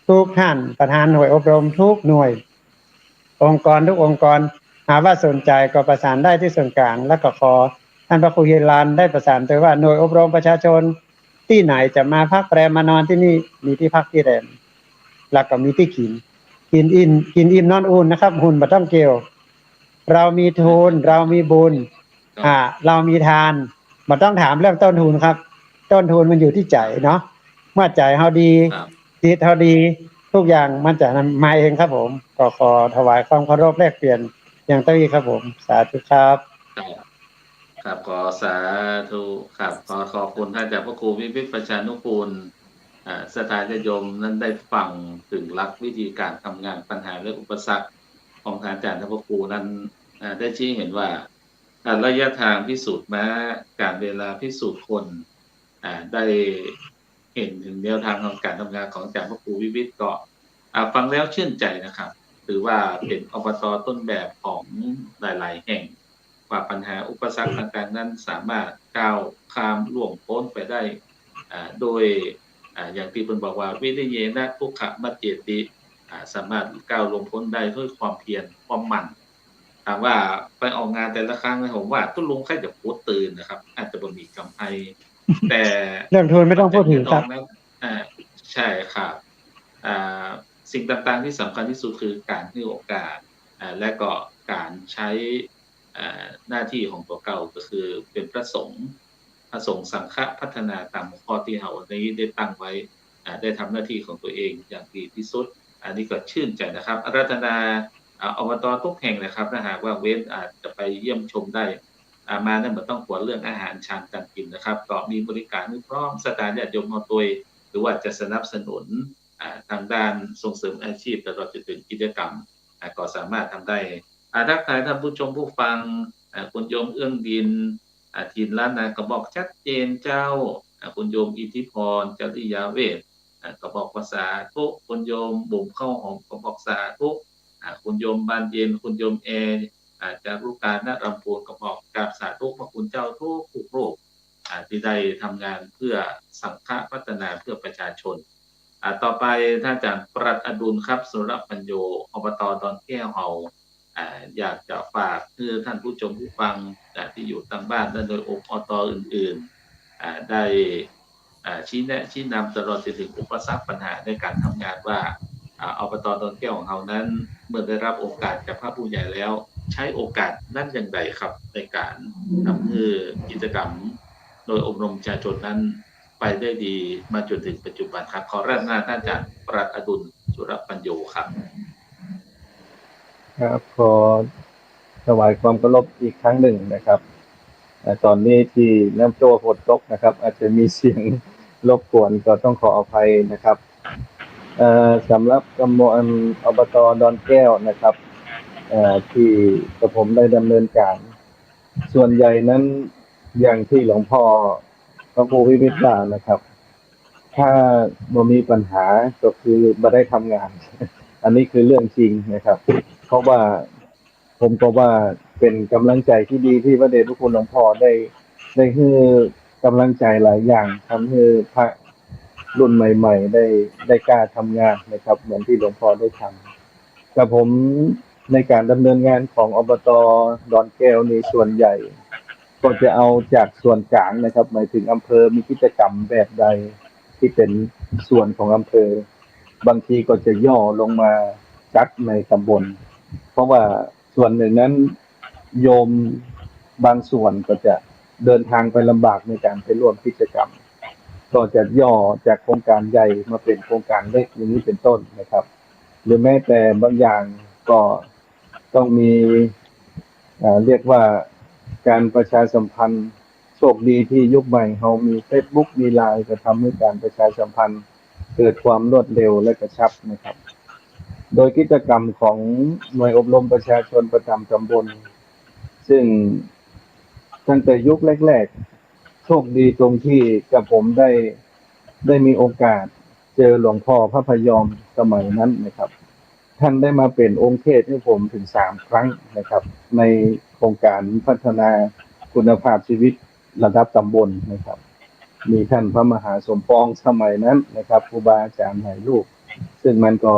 ทุกท่านประธานหน่วยอบรมทุกหน่วยองค์กรทุกองค์กรหาว่าสนใจก็ประสานได้ที่ส่วนกลางและก็ขอท่านพระครูเฮลานได้ประสานโดยว่าหน่วยอบรมประชาชนที่ไหนจะมาพักแรมมานอนที่นี่มีที่พักที่แรมแล้วก็มีที่กินอิ่มนอนอุ่นนะครับหุ่นบ่ต้องเกี่ยวเรามีทุนเรามีบุญเรามีทานบ่ต้องถามเรื่องต้นทุนครับต้นทุนมันอยู่ที่ใจเนาะเมื่อใจเฮาดีจิตเฮาดีทุกอย่างมันจะมาเองครับผมก็ขอถวายความเคารพแลกเปลี่ยนอย่างตั้งใจครับผมสาธุครับ ครับขอสาธุครับขอขอบคุณท่านอาจารย์พระครูวิวิทย์ประชานุกูลสถานโยมนั้นได้ฟังถึงหลักวิธีการทำงานปัญหาและอุปสรรคของท่านอาจารย์พระครูนั้นได้ชี้เห็นว่าระยะทางพิสูจน์ม้าการเวลาพิสูจน์คนได้เห็นถึงแนวทางของการทำงานของอาจารย์พระครูวิวิทย์ก็ฟังแล้วชื่นใจนะครับถือว่าเป็นอบต.ต้นแบบของหลายๆแห่งว่าปัญหาอุปสรรคต่างๆนั้นสามารถก้าวข้ามล่วงพ้นไปได้โดยอย่างที่เพิ่นบอกว่าวิริเยนะทุกขมัจเจติสามารถก้าวล่วงพ้นได้ด้วยความเพียรความหมั่นถามว่าไปออกงานแต่ละครั้งผมว่าทุกลุงใครจะโพสต์ตื่นนะครับอาจจะบ่มีกำไรแต่ เรื่องทุนไม่ต้องพูดถึงครับ ใช่ครับสิ่งต่างๆที่สำคัญที่สุดคือการให้โอกาสและก็การใช้หน้าที่ของตัวเก่าก็คือเป็นพระสงฆ์สังฆพัฒนาตามข้อที่เราได้ตั้งไว้ได้ทำหน้าที่ของตัวเองอย่างดีที่สุดอันนี้ก็ชื่นใจนะครับอาราธนาอบต.ทุกแห่งนะครับถ้าหากว่าเว้นอาจจะไปเยี่ยมชมได้มาเนี่ยมันต้องกลัวเรื่องอาหารชานการกินนะครับก็มีบริการพร้อมสถานญาติโยมเอาตัวหรือว่าจะสนับสนุนทางด้านส่งเสริมอาชีพตลอดจนถึงกิจกรรมก็สามารถทำได้ทักทายท่านผู้ชมผู้ฟังคุณโยมเอื้องดินทีนล้านนาก็บอกชัดเจนเจ้าคุณโยมอิทธิพรจริยาเวทก็บอกภาษาทุกคุณโยมบุ๋มเข้าหอมก็บอกสาทุกคุณโยมบานเย็นคุณโยมแอจากลูกการณรำพูนก็บอกกราบสาธุพระคุณเจ้าทุกรูปที่ได้ทำงานเพื่อสังฆพัฒนาเพื่อประชาชนต่อไปท่านอาจารย์ปรัชญ์อดุลครับสุรปัญโยอบต.ดอนแก้วเฮาอยากจะฝากให้ท่านผู้ชมผู้ฟังที่อยู่ทางบ้านและโดยอบต.อื่นๆได้ชี้แนะชี้นำตลอดจนถึงอุปสรรคปัญหาในการทำงานว่าอบต.ดอนแก้วของเรานั้นเมื่อได้รับโอกาสจากพระผู้ใหญ่แล้วใช้โอกาสนั้นอย่างไรครับในการทำให้กิจกรรมโดยอบรมประชาชนนั้นไปได้ดีมาจนถึงปัจจุบันครับขอรับหน้าท่านอาจารย์ปรัชญ์อดุลสุรปัญโยครับครับขอถวายความเคารพอีกครั้งหนึ่งนะครับตอนนี้ที่น้ำโจ้ฝนตกนะครับอาจจะมีเสียงรบกวนก็ต้องขออภัยนะครับสำหรับกำมวลอบต.ดอนแก้วนะครับที่กระผมได้ดำเนินการส่วนใหญ่นั้นอย่างที่หลวงพ่อพระครูวิวิทย์ว่านะครับถ้าบ่มีปัญหาก็คือบ่ได้ทำงาน อันนี้คือเรื่องจริงนะครับเพราะว่าผมก็ว่าเป็นกำลังใจที่ดีที่พระเดชพระคุณหลวงพ่อได้ให้กำลังใจหลายอย่างทำให้พระรุ่นใหม่ๆได้กล้าทำงานนะครับเหมือนที่หลวงพ่อได้ทำแต่ผมในการดำเนินงานของอบต.ดอนแก้วในส่วนใหญ่ก็จะเอาจากส่วนกลางนะครับหมายถึงอำเภอมีกิจกรรมแบบใดที่เป็นส่วนของอำเภอบางทีก็จะย่อลงมาจัดในตำบลเพราะว่าส่วนหนึ่งนั้นโยมบางส่วนก็จะเดินทางไปลำบากในการไปร่วมกิจกรรมก็จะย่อจากโครงการใหญ่มาเป็นโครงการเล็กอย่างนี้เป็นต้นนะครับหรือแม้แต่บางอย่างก็ต้องมีเรียกว่าการประชาสัมพันธ์โชคดีที่ยุคใหม่เรามี Facebook มี LINE ก็ทำให้การประชาสัมพันธ์เกิดความรวดเร็วและกระชับนะครับโดยกิจกรรมของหน่วยอบรมประชาชนประจำตำบลซึ่งตั้งแต่ยุคแรกๆโชคดีตรงที่กับผมได้มีโอกาสเจอหลวงพ่อพระพยอมสมัยนั้นนะครับท่านได้มาเป็นองค์เทศให้ผมถึง3ครั้งนะครับในโครงการพัฒนาคุณภาพชีวิตระดับตำบลนะครับมีท่านพระมหาสมปองสมัยนั้นนะครับครูบาอาจารย์หลายรูปซึ่งมันก็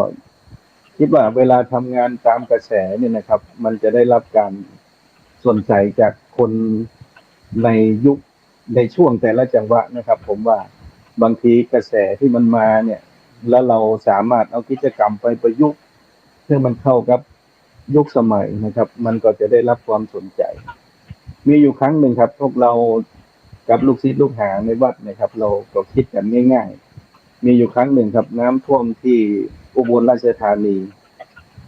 คิดว่าเวลาทำงานตามกระแสเนี่ยนะครับมันจะได้รับการสนใจจากคนในยุคในช่วงแต่ละจังหวะนะครับผมว่าบางทีกระแสที่มันมาเนี่ยแล้วเราสามารถเอากิจกรรมไปประยุกต์เพื่อมันเข้ากับยุคสมัยนะครับมันก็จะได้รับความสนใจมีอยู่ครั้งหนึ่งครับพวกเรากับลูกศิษย์ลูกหาในวัดนะครับเราก็คิดกันง่ายๆมีอยู่ครั้งหนึ่งครับน้ำท่วมที่อุบลราชธานี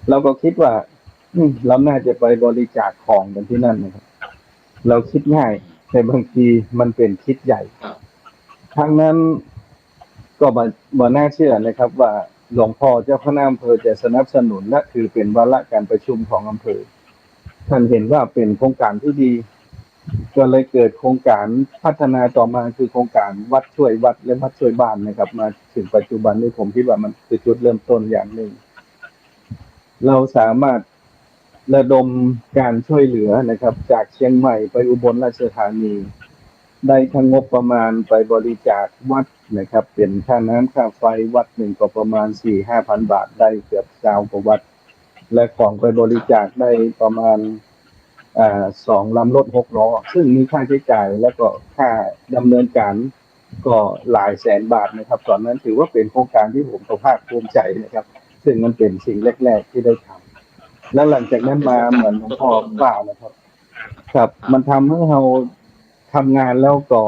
เราก็คิดว่าเราน่าจะไปบริจาคของกันที่นั่นนะครับ เราคิดง่ายแต่บางทีมันเป็นคิดใหญ่ ครับ ทั้งนั้นก็บ่น่าเชื่อนะครับว่าหลวงพ่อเจ้าคณะอำเภอจะสนับสนุนและถือเป็นวาระการประชุมของอำเภอท่านเห็นว่าเป็นโครงการที่ดีก็เลยเกิดโครงการพัฒนาต่อมาคือโครงการวัดช่วยวัดและวัดช่วยบ้านนะครับมาถึงปัจจุบันนี้ผมคิดว่ามันคือจุดเริ่มต้นอย่างหนึ่งเราสามารถระดมการช่วยเหลือนะครับจากเชียงใหม่ไปอุบลราชธานีได้ทั้งงบประมาณไปบริจาควัดนะครับเป็นค่าน้ำค่าไฟวัดหนึ่งก็ประมาณ 4-5,000 บาทได้เกือบ20กว่าวัดและของไปบริจาคได้ประมาณ2 ลำรถ6 ล้อซึ่งมีค่าใช้จ่ายแล้วก็ค่าดำเนินการก็หลายแสนบาทนะครับตอนนั้นถือว่าเป็นโครงการที่ผมก็ภาคภูมิใจนะครับซึ่งมันเป็นสิ่งแรกๆที่ได้ทำแล้วหลังจากนั้นมาเหมือนหลวงพ่อว่านะครับครับมันทำให้เราทำงานแล้วก็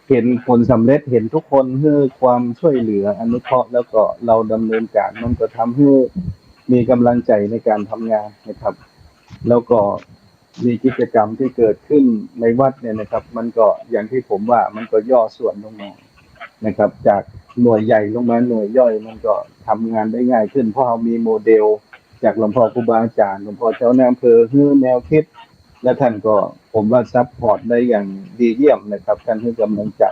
เห็นผลสำเร็จเห็นทุกคนให้ความช่วยเหลืออนุเคราะห์แล้วก็เราดำเนินการมันก็ทำให้มีกำลังใจในการทำงานนะครับแล้วก็มีกิจกรรมที่เกิดขึ้นในวัดเนี่ยนะครับมันก็อย่างที่ผมว่ามันก็ย่อส่วนลงมานะครับจากหน่วยใหญ่ลงมาหน่วยย่อยมันก็ทำงานได้ง่ายขึ้นเพราะเรามีโมเดลจากหลวงพ่อครูบาอาจารย์หลวงพ่อเจ้าหน้าอำเภอให้แนวคิดและท่านก็ผมว่าซัพพอร์ตได้อย่างดีเยี่ยมนะครับท่านให้กำลังใจ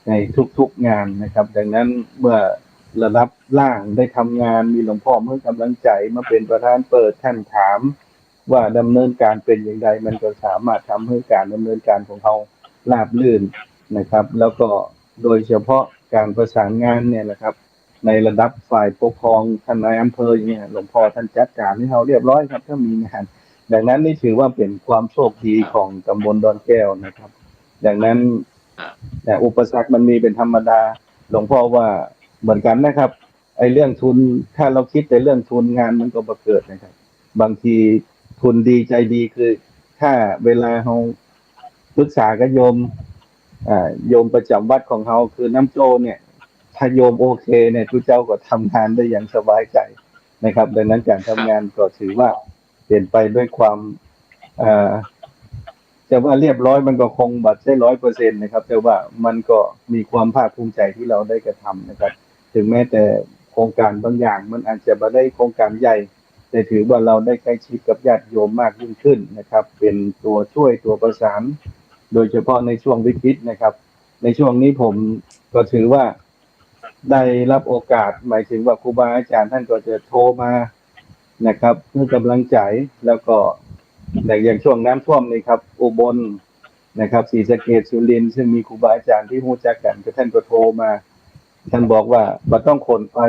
ในทุกๆงานนะครับดังนั้นเมื่อระดับล่างได้ทำงานมีหลวงพ่อให้กำลังใจมาเป็นประธานเปิดท่านถามว่าดำเนินการเป็นอย่างไรมันก็สามารถทำให้การดำเนินการของเขาราบรื่นนะครับแล้วก็โดยเฉพาะการประสานงานเนี่ยนะครับในระดับฝ่ายปกครองท่านนายอำเภออย่างเงี้ยหลวงพ่อท่านจัดการให้เราเรียบร้อยครับถ้ามีงานดังนั้นนี่ถือว่าเป็นความโชคดีของตำบลดอนแก้วนะครับดังนั้นแต่อุปสรรคมันมีเป็นธรรมดาหลวงพ่อว่าเหมือนกันนะครับไอ้เรื่องทุนถ้าเราคิดแต่เรื่องทุนงานมันก็บ่เกิดนะครับบางทีทุนดีใจดีคือถ้าเวลาเราปรึกษากับโยมโยมประจำวัดของเราคือน้ำโจเนี่ยถ้าโยมโอเคเนี่ยทุกเจ้าก็ทำงานได้อย่างสบายใจนะครับดังนั้นการทำงานก็ถือว่าเปลี่ยนไปด้วยความจะว่าเรียบร้อยมันก็คงบัดใช่ 100% นะครับแต่ว่ามันก็มีความภาคภูมิใจที่เราได้กระทำนะครับถึงแม้แต่โครงการบางอย่างมันอาจจะไม่ได้โครงการใหญ่แต่ถือว่าเราได้ใกล้ชิดกับญาติโยมมากยิ่งขึ้นนะครับเป็นตัวช่วยตัวประสานโดยเฉพาะในช่วงวิกฤตนะครับในช่วงนี้ผมก็ถือว่าได้รับโอกาสหมายถึงว่าครูบาอาจารย์ท่านก็จะโทรมานะครับเพื่อกำลังใจแล้วก็อย่างช่วงน้ำท่วมนี่ครับอุบลนะครับศรีสะเกษสุรินทร์ซึ่งมีครูบาอาจารย์ที่รู้จักกันท่านก็โทรมาท่านบอกว่าบ่ต้องขนไป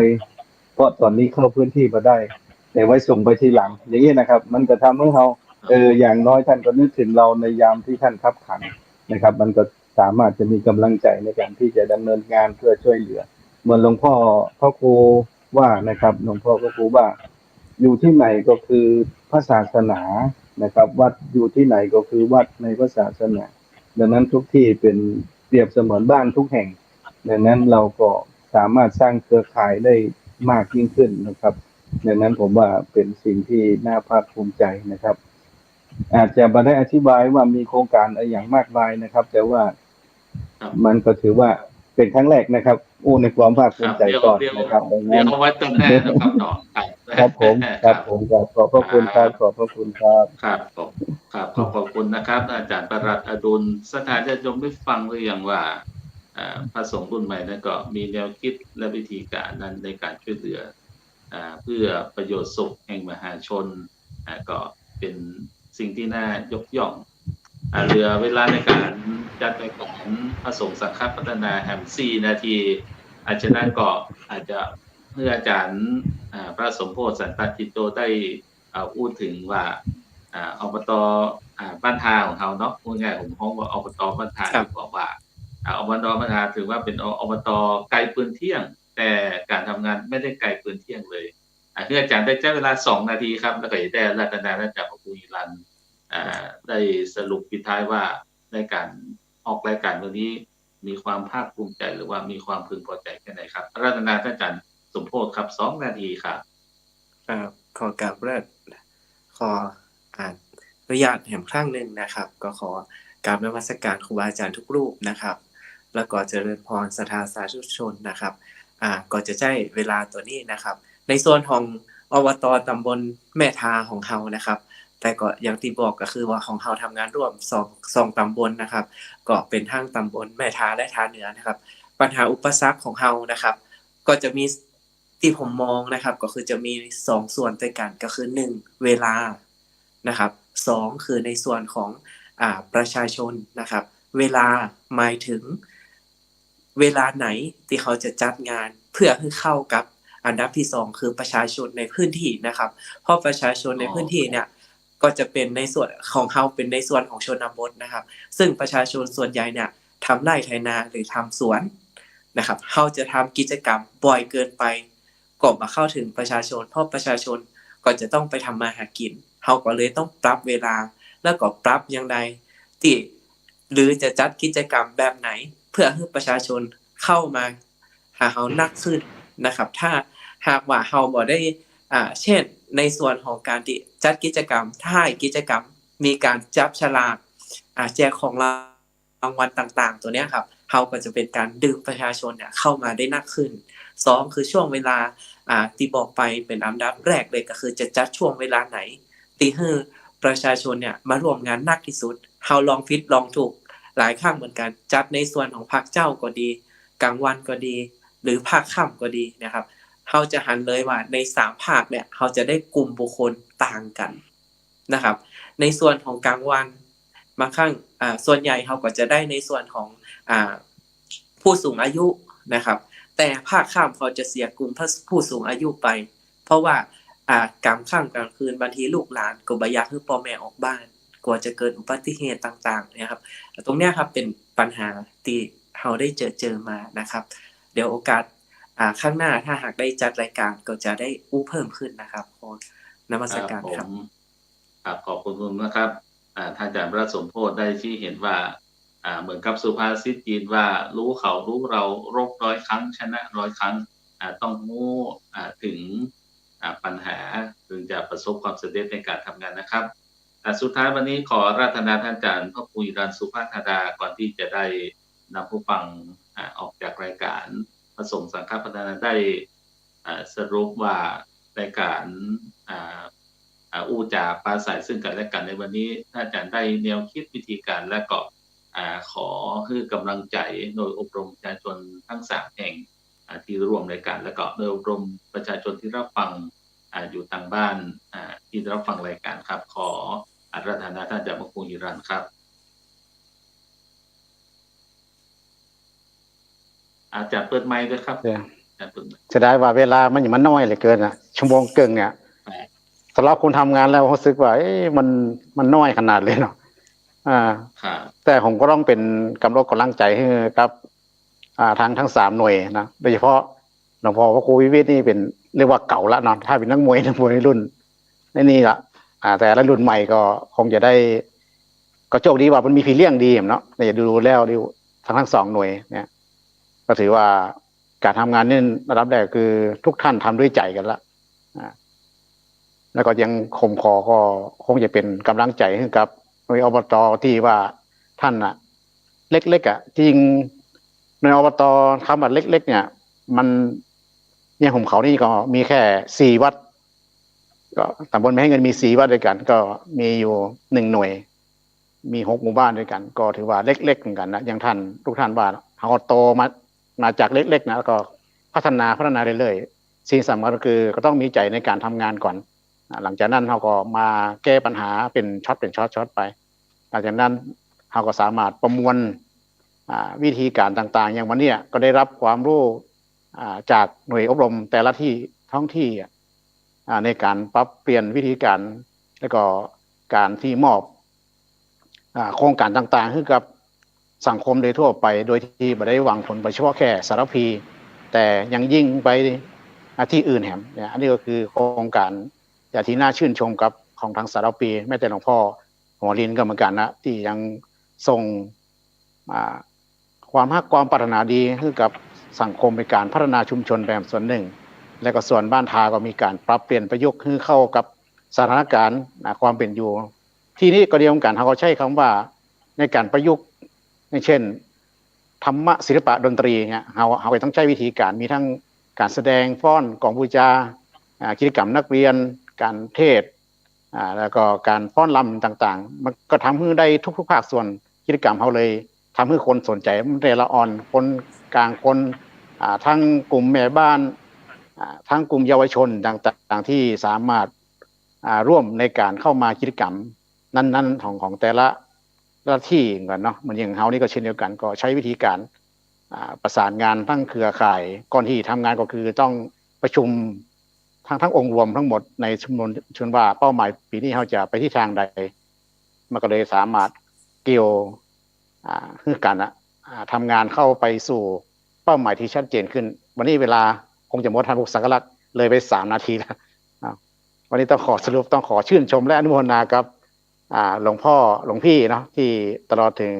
เพราะตอนนี้เข้าพื้นที่บ่ได้แต่ไว้ส่งไปทีหลังอย่างนี้นะครับมันก็ทำให้เราอย่างน้อยท่านก็นึกถึงเราในยามที่ท่านคับขันนะครับมันก็สามารถจะมีกำลังใจในการที่จะดำเนินงานเพื่อช่วยเหลือเหมือนหลวงพ่อพระครูว่านะครับหลวงพ่อพระครูว่าอยู่ที่ไหนก็คือพระศาสนานะครับวัดอยู่ที่ไหนก็คือวัดในพระศาสนาดังนั้นทุกที่เป็นเปรียบเสมือนบ้านทุกแห่งดังนั้นเราก็สามารถสร้างเครือข่ายได้มากยิ่งขึ้นนะครับดังนั้นผมว่าเป็นสิ่งที่น่าภาคภูมิใจนะครับอาจจะไม่ได้อธิบายว่ามีโครงการอะไรอย่างมากมายนะครับแต่ว่ามันก็ถือว่าเป็นครั้งแรกนะครับในความภาคภูมิใจก่อนนะครับดังนั้นเอาไว้ตรงหน้านะครับเนาะครับผมครับผมขอบพระคุณครับขอบพระคุณครับครับขอบคุณนะครับอาจารย์ประหลัดอดุลสถานญาติโยมได้ฟังหรือยังว่าพระสงฆ์รุ่นใหม่นั้นก็มีแนวคิดและวิธีการนั้นในการช่วยเหลือเพื่อประโยชน์สุขแห่งมหาชนก็เป็นสิ่งที่น่ายกย่องเหลือเวลาในการจัดรายการพระสงฆ์สังฆพัฒนาแฮม4 นาทีอาจารย์ก็อาจจะเพื่ออาจารย์พระสมโพธิสันตจิตโตได้พูดถึงว่าอบตบ้านทาของเขาเนาะพูดง่ายผมพ้องว่าอบตบ้านทาบอกว่าอบตบ้านทาถือว่าเป็นอบตไกลปืนเที่ยงแต่การทำงานไม่ได้ไกลปืนเที่ยงเลยคืออาจารย์ได้ใช้เวลา2 นาทีครับแล้วก็ได้รัตนาจากพระครูอิรันได้สรุปปิดท้ายว่าในการออกรายการวันนี้มีความภาคภูมิใจหรือว่ามีความพึงพอใจแค่ไหนครับรัตนาท่านอาจารย์สมโพธิครับ2 นาทีครับขอกราบขอ อนุญาตแห่งครั้งหนึ่งนะครับก็ขอกราบนมัสการครูบาอาจารย์ทุกรูปนะครับแล้วก็เจริญพรศรัทธาสาธุชนนะครับก็จะใช้เวลาตัวนี้นะครับในส่วนของอบต.ตำบลแม่ทาของเฮานะครับแต่ก็อย่างที่บอกก็คือว่าของเฮาทำงานร่วมสองตำบลนะครับก็เป็นทั้งตำบลแม่ทาและทาเหนือนะครับปัญหาอุปสรรคของเฮานะครับก็จะมีที่ผมมองนะครับก็คือจะมี2ส่วนด้วยกันก็คือ1เวลานะครับ2คือในส่วนของประชาชนนะครับเวลาหมายถึงเวลาไหนที่เขาจะจัดงานเพื่อให้เข้ากับอันดับที่2คือประชาชนในพื้นที่นะครับเพราะประชาชนในพื้นที่เนี่ยก็จะเป็นในส่วนของเขาเป็นในส่วนของชนบทนะครับซึ่งประชาชนส่วนใหญ่เนี่ยทำไร่ไถนาหรือทำสวนนะครับเขาจะทำกิจกรรมบ่อยเกินไปก่อนมาเข้าถึงประชาชนเพราะประชาชนก็จะต้องไปทำมาหากินเขาก็เลยต้องปรับเวลาแล้วก็ปรับอย่างใดที่หรือจะจัดกิจกรรมแบบไหนเพื่อให้ประชาชนเข้ามาหาเขานักขึ้นนะครับถ้าหากว่าเขาบ่ได้เช่นในส่วนของการที่จัดกิจกรรมถ้ากิจกรรมมีการจับฉลากแจกของรางวัลต่างๆตัวเนี้ยครับเขาก็จะเป็นการดึงประชาชนเนี่ยเข้ามาได้นักขึ้น2คือช่วงเวลาที่บอกไปเป็นอันดับแรกเลยก็คือจะจัดช่วงเวลาไหนที่ให้ประชาชนเนี่ยมาร่วมงานนักที่สุดเฮาลองผิดลองถูกหลายครั้งเหมือนกันจัดในส่วนของภาคเจ้าก็ดีกลางวันก็ดีหรือภาคค่ำก็ดีนะครับเฮาจะหันเลยว่าใน3ภาคเนี่ยเฮาจะได้กลุ่มบุคคลต่างกันนะครับในส่วนของกลางวันบางครั้งส่วนใหญ่เฮาก็จะได้ในส่วนของผู้สูงอายุนะครับแต่ภาคค่ำเขาจะเสียกลุ่มผู้สูงอายุไปเพราะว่ากลางค่ำกลางคืนบางทีลูกหลานก็บ่อยากให้พ่อแม่ออกบ้านกลัวจะเกิดอุบัติเหตุต่างๆนะครับตรงเนี้ยครับเป็นปัญหาที่เราได้เจอมานะครับเดี๋ยวโอกาสข้างหน้าถ้าหากได้จัดรายการก็จะได้เพิ่มขึ้นนะครับขอนมัสการครับขอบคุณนะครับท่านอาจารย์พระสมโพธิได้ชี้เห็นว่าเหมือนกับสุภาษิตจีนว่ารู้เขารู้เรารบ100 ครั้งชนะ100 ครั้งต้องรู้ถึงปัญหาถึงจะประสบความสำเร็จในการทำงานนะครับสุดท้ายวันนี้ขออาราธนาท่านอาจารย์พระครูอิรันสุภาธาดาก่อนที่จะได้นำผู้ฟังออกจากรายการพระสงฆ์สังฆพัฒนาได้สรุปว่ารายการอู้จาปราศัยซึ่งกันและกันในวันนี้ท่านอาจารย์ได้แนวคิดวิธีการและก็ขอให้กำลังใจโดยอบรมประชาชนทั้ง3แห่งที่ร่วมรายการและก็โดยอบรมประชาชนที่รับฟังอยู่ทางบ้านที่รับฟังรายการครับขออาราธนาท่านอาจารย์พระครูอิรันครับอาจารย์เปิดไมค์ด้วยครับจะได้ว่าเวลามันน้อยเหลือเกินชั่วโมงเกินเนี่ยสำหรับคนทำงานแล้วรู้สึกว่ามันน้อยขนาดเลยเนาะแต่ผมก็ต้องเป็นกำลังใจให้กับทั้ง3หน่วยนะโดยเฉพาะหลวงพ่อพระครูวิเวศนี่เป็นเรียกว่าเก่าละเนาะถ้าเป็นนักมวยรุ่นนี่ละแต่ละรุ่นใหม่ก็คงจะได้ก็โชคดีว่ามันมีพี่เลี้ยงดีเนาะเนี่ยดูแล้วทั้ง2หน่วยเนี่ยก็ถือว่าการทำงานนี่ระดับแรกคือทุกท่านทำด้วยใจกันละแล้วก็ยังคมคอก็คงจะเป็นกำลังใจให้กับหน่วยอบต.ที่ว่าท่านเล็กๆจริงในอบต.คำว่าเล็กๆเนี่ยมันเนี่ยผมเขานี่ก็มีแค่4 วัดก็ตำบลไม่ให้เงินมี4 วัดด้วยกันก็มีอยู่1หน่วยมี6 หมู่บ้านด้วยกันก็ถือว่าเล็กๆเหมือนกันนะอย่างท่านทุกท่านว่าเขาโตมาจากเล็กๆนะแล้วก็พัฒนาเรื่อยๆสิ่งสำคัญก็คือก็ต้องมีใจในการทำงานก่อนหลังจากนั้นเขาก็มาแก้ปัญหาเป็นช็อตไปหลังจากนั้นเขาก็สามารถประมวลวิธีการต่างๆอย่างวันนี้ก็ได้รับความรู้จากหน่วยอบรมแต่ละที่ท้องที่ในการปรับเปลี่ยนวิธีการและก็การที่มอบโครงการต่างๆให้กับสังคมโดยทั่วไปโดยที่ไม่ได้หวังผลเฉพาะแค่สารพีแต่ยังยิ่งไปที่อื่นแหมเนี่ยอันนี้ก็คือโครงการอย่างที่น่าชื่นชมกับของทางสารพีแม้แต่หลวงพ่อหัวลินก็เหมือนกันนะที่ยังส่งความปรารถนาดีให้กับสังคมในการพัฒนาชุมชนแบบส่วนหนึ่งและก็ส่วนบ้านทาก็มีการปรับเปลี่ยนประยุกต์ให้เข้ากับสถานการณ์ความเป็นอยู่ท ที่นี้ก็เดียวกันเขาก็ใช้คำว่าในการประยุกต์อย่างเช่นธรรมะศิลปะดนตรีเนี่ยเขาไปต้องใช้วิธีการมีทั้งการแสดงฟ้อนกลองบูชากิจกรรมนักเรียนการเทศแล้วก็การฟ้อนรำต่างๆมันก็ทำให้ได้ทุกภาคส่วนกิจกรรมเขาเลยทำให้คนสนใจมันเรละอ่อนคนกลางคนทั้งกลุ่มแม่บ้านทั้งกลุ่มเยาวชนต่างๆที่สามารถร่วมในการเข้ามากิจกรรมนั้นๆของแต่ละที่กันเนาะเหมือนอย่างเฮานี่ก็เช่นเดียวกันก็ใช้วิธีการประสานงานทั้งเครือข่ายก่อนที่ทำงานก็คือต้องประชุมทั้งองค์รวมทั้งหมดในชนว่าเป้าหมายปีนี้เราจะไปที่ทางใดมันก็เลยสามารถเกี่ยวคือกันทำงานเข้าไปสู่เป้าหมายที่ชัดเจนขึ้นวันนี้เวลาคงจะหมดทันบุกสักลักเลยไป3 นาทีแล้ววันนี้ต้องขอสรุปต้องขอชื่นชมและอนุโมทนากับหลวงพ่อหลวงพี่เนาะที่ตลอดถึง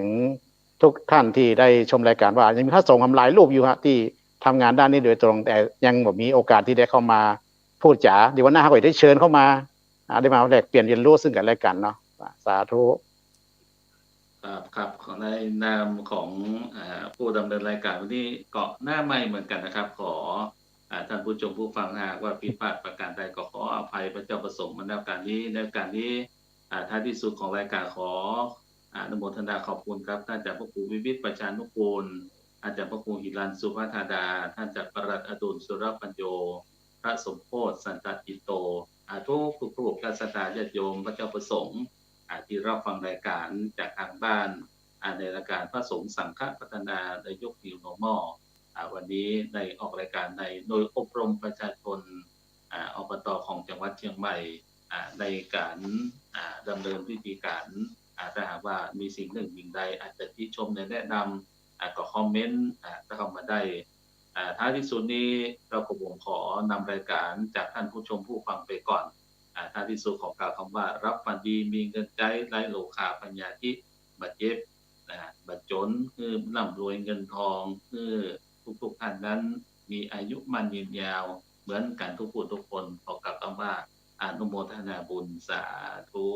ทุกท่านที่ได้ชมรายการว่ายังมีพระสงฆ์หลายรูปอยู่ฮะที่ทำงานด้านนี้โดยตรงแต่ยังแบบมีโอกาสที่ได้เข้ามาพูดจ๋าเดี๋ยววันหน้าเขาได้เชิญเข้ามาได้มาแลกเปลี่ยนเรียนรู้ซึ่งกันและกันเนาะสาธุครับของในนามของผู้ดำเนินรายการวันนี้เกาะหน้าใหม่เหมือนกันนะครับขอท่านผู้ชมผู้ฟังหากว่าผิดพลาดประการใดก็ขออภัยพระเจ้าประสงค์มาในการนี้ท้ายที่สุดของรายการขออนุโมทนาขอบคุณครับท่านจากพระครูวิวิตรประชานุกูลอาจารย์พระครูหิรันสุภธาดาท่านจากประหลัดอดุลสุรปัญโยพระสมโพธิสันตติโตทุกรูปการศรัทธาญาติโยมพระเจ้าประสงค์ที่รับฟังรายการจากทางบ้านในรายการพระสงฆ์สังฆพัฒนาในยุค New Normal วันนี้ในออกรายการในโดยอบรมประชาชนอบต.ของจังหวัดเชียงใหม่ในการดำเนินวิธีการถ้าหากว่ามีสิ่งหนึ่งสิ่งใดอาจจะที่ชมแนะนำก็คอมเมนต์เข้ามาได้ท้ายที่สุดนี้เราก็ผมขอนำรายการจากท่านผู้ชมผู้ฟังไปก่อนท้ายที่สุดขอกล่าวคำว่ารับฝันดีมีเงินใจไร้โลคาปัญญาที่บัดเจ็บบัดจนคือร่ำรวยเงินทองคือทุกท่านนั้นมีอายุมั่นยืนยาวเหมือนกันทุกคนขอกล่าวคำว่าอนุโมทนาบุญสาธุ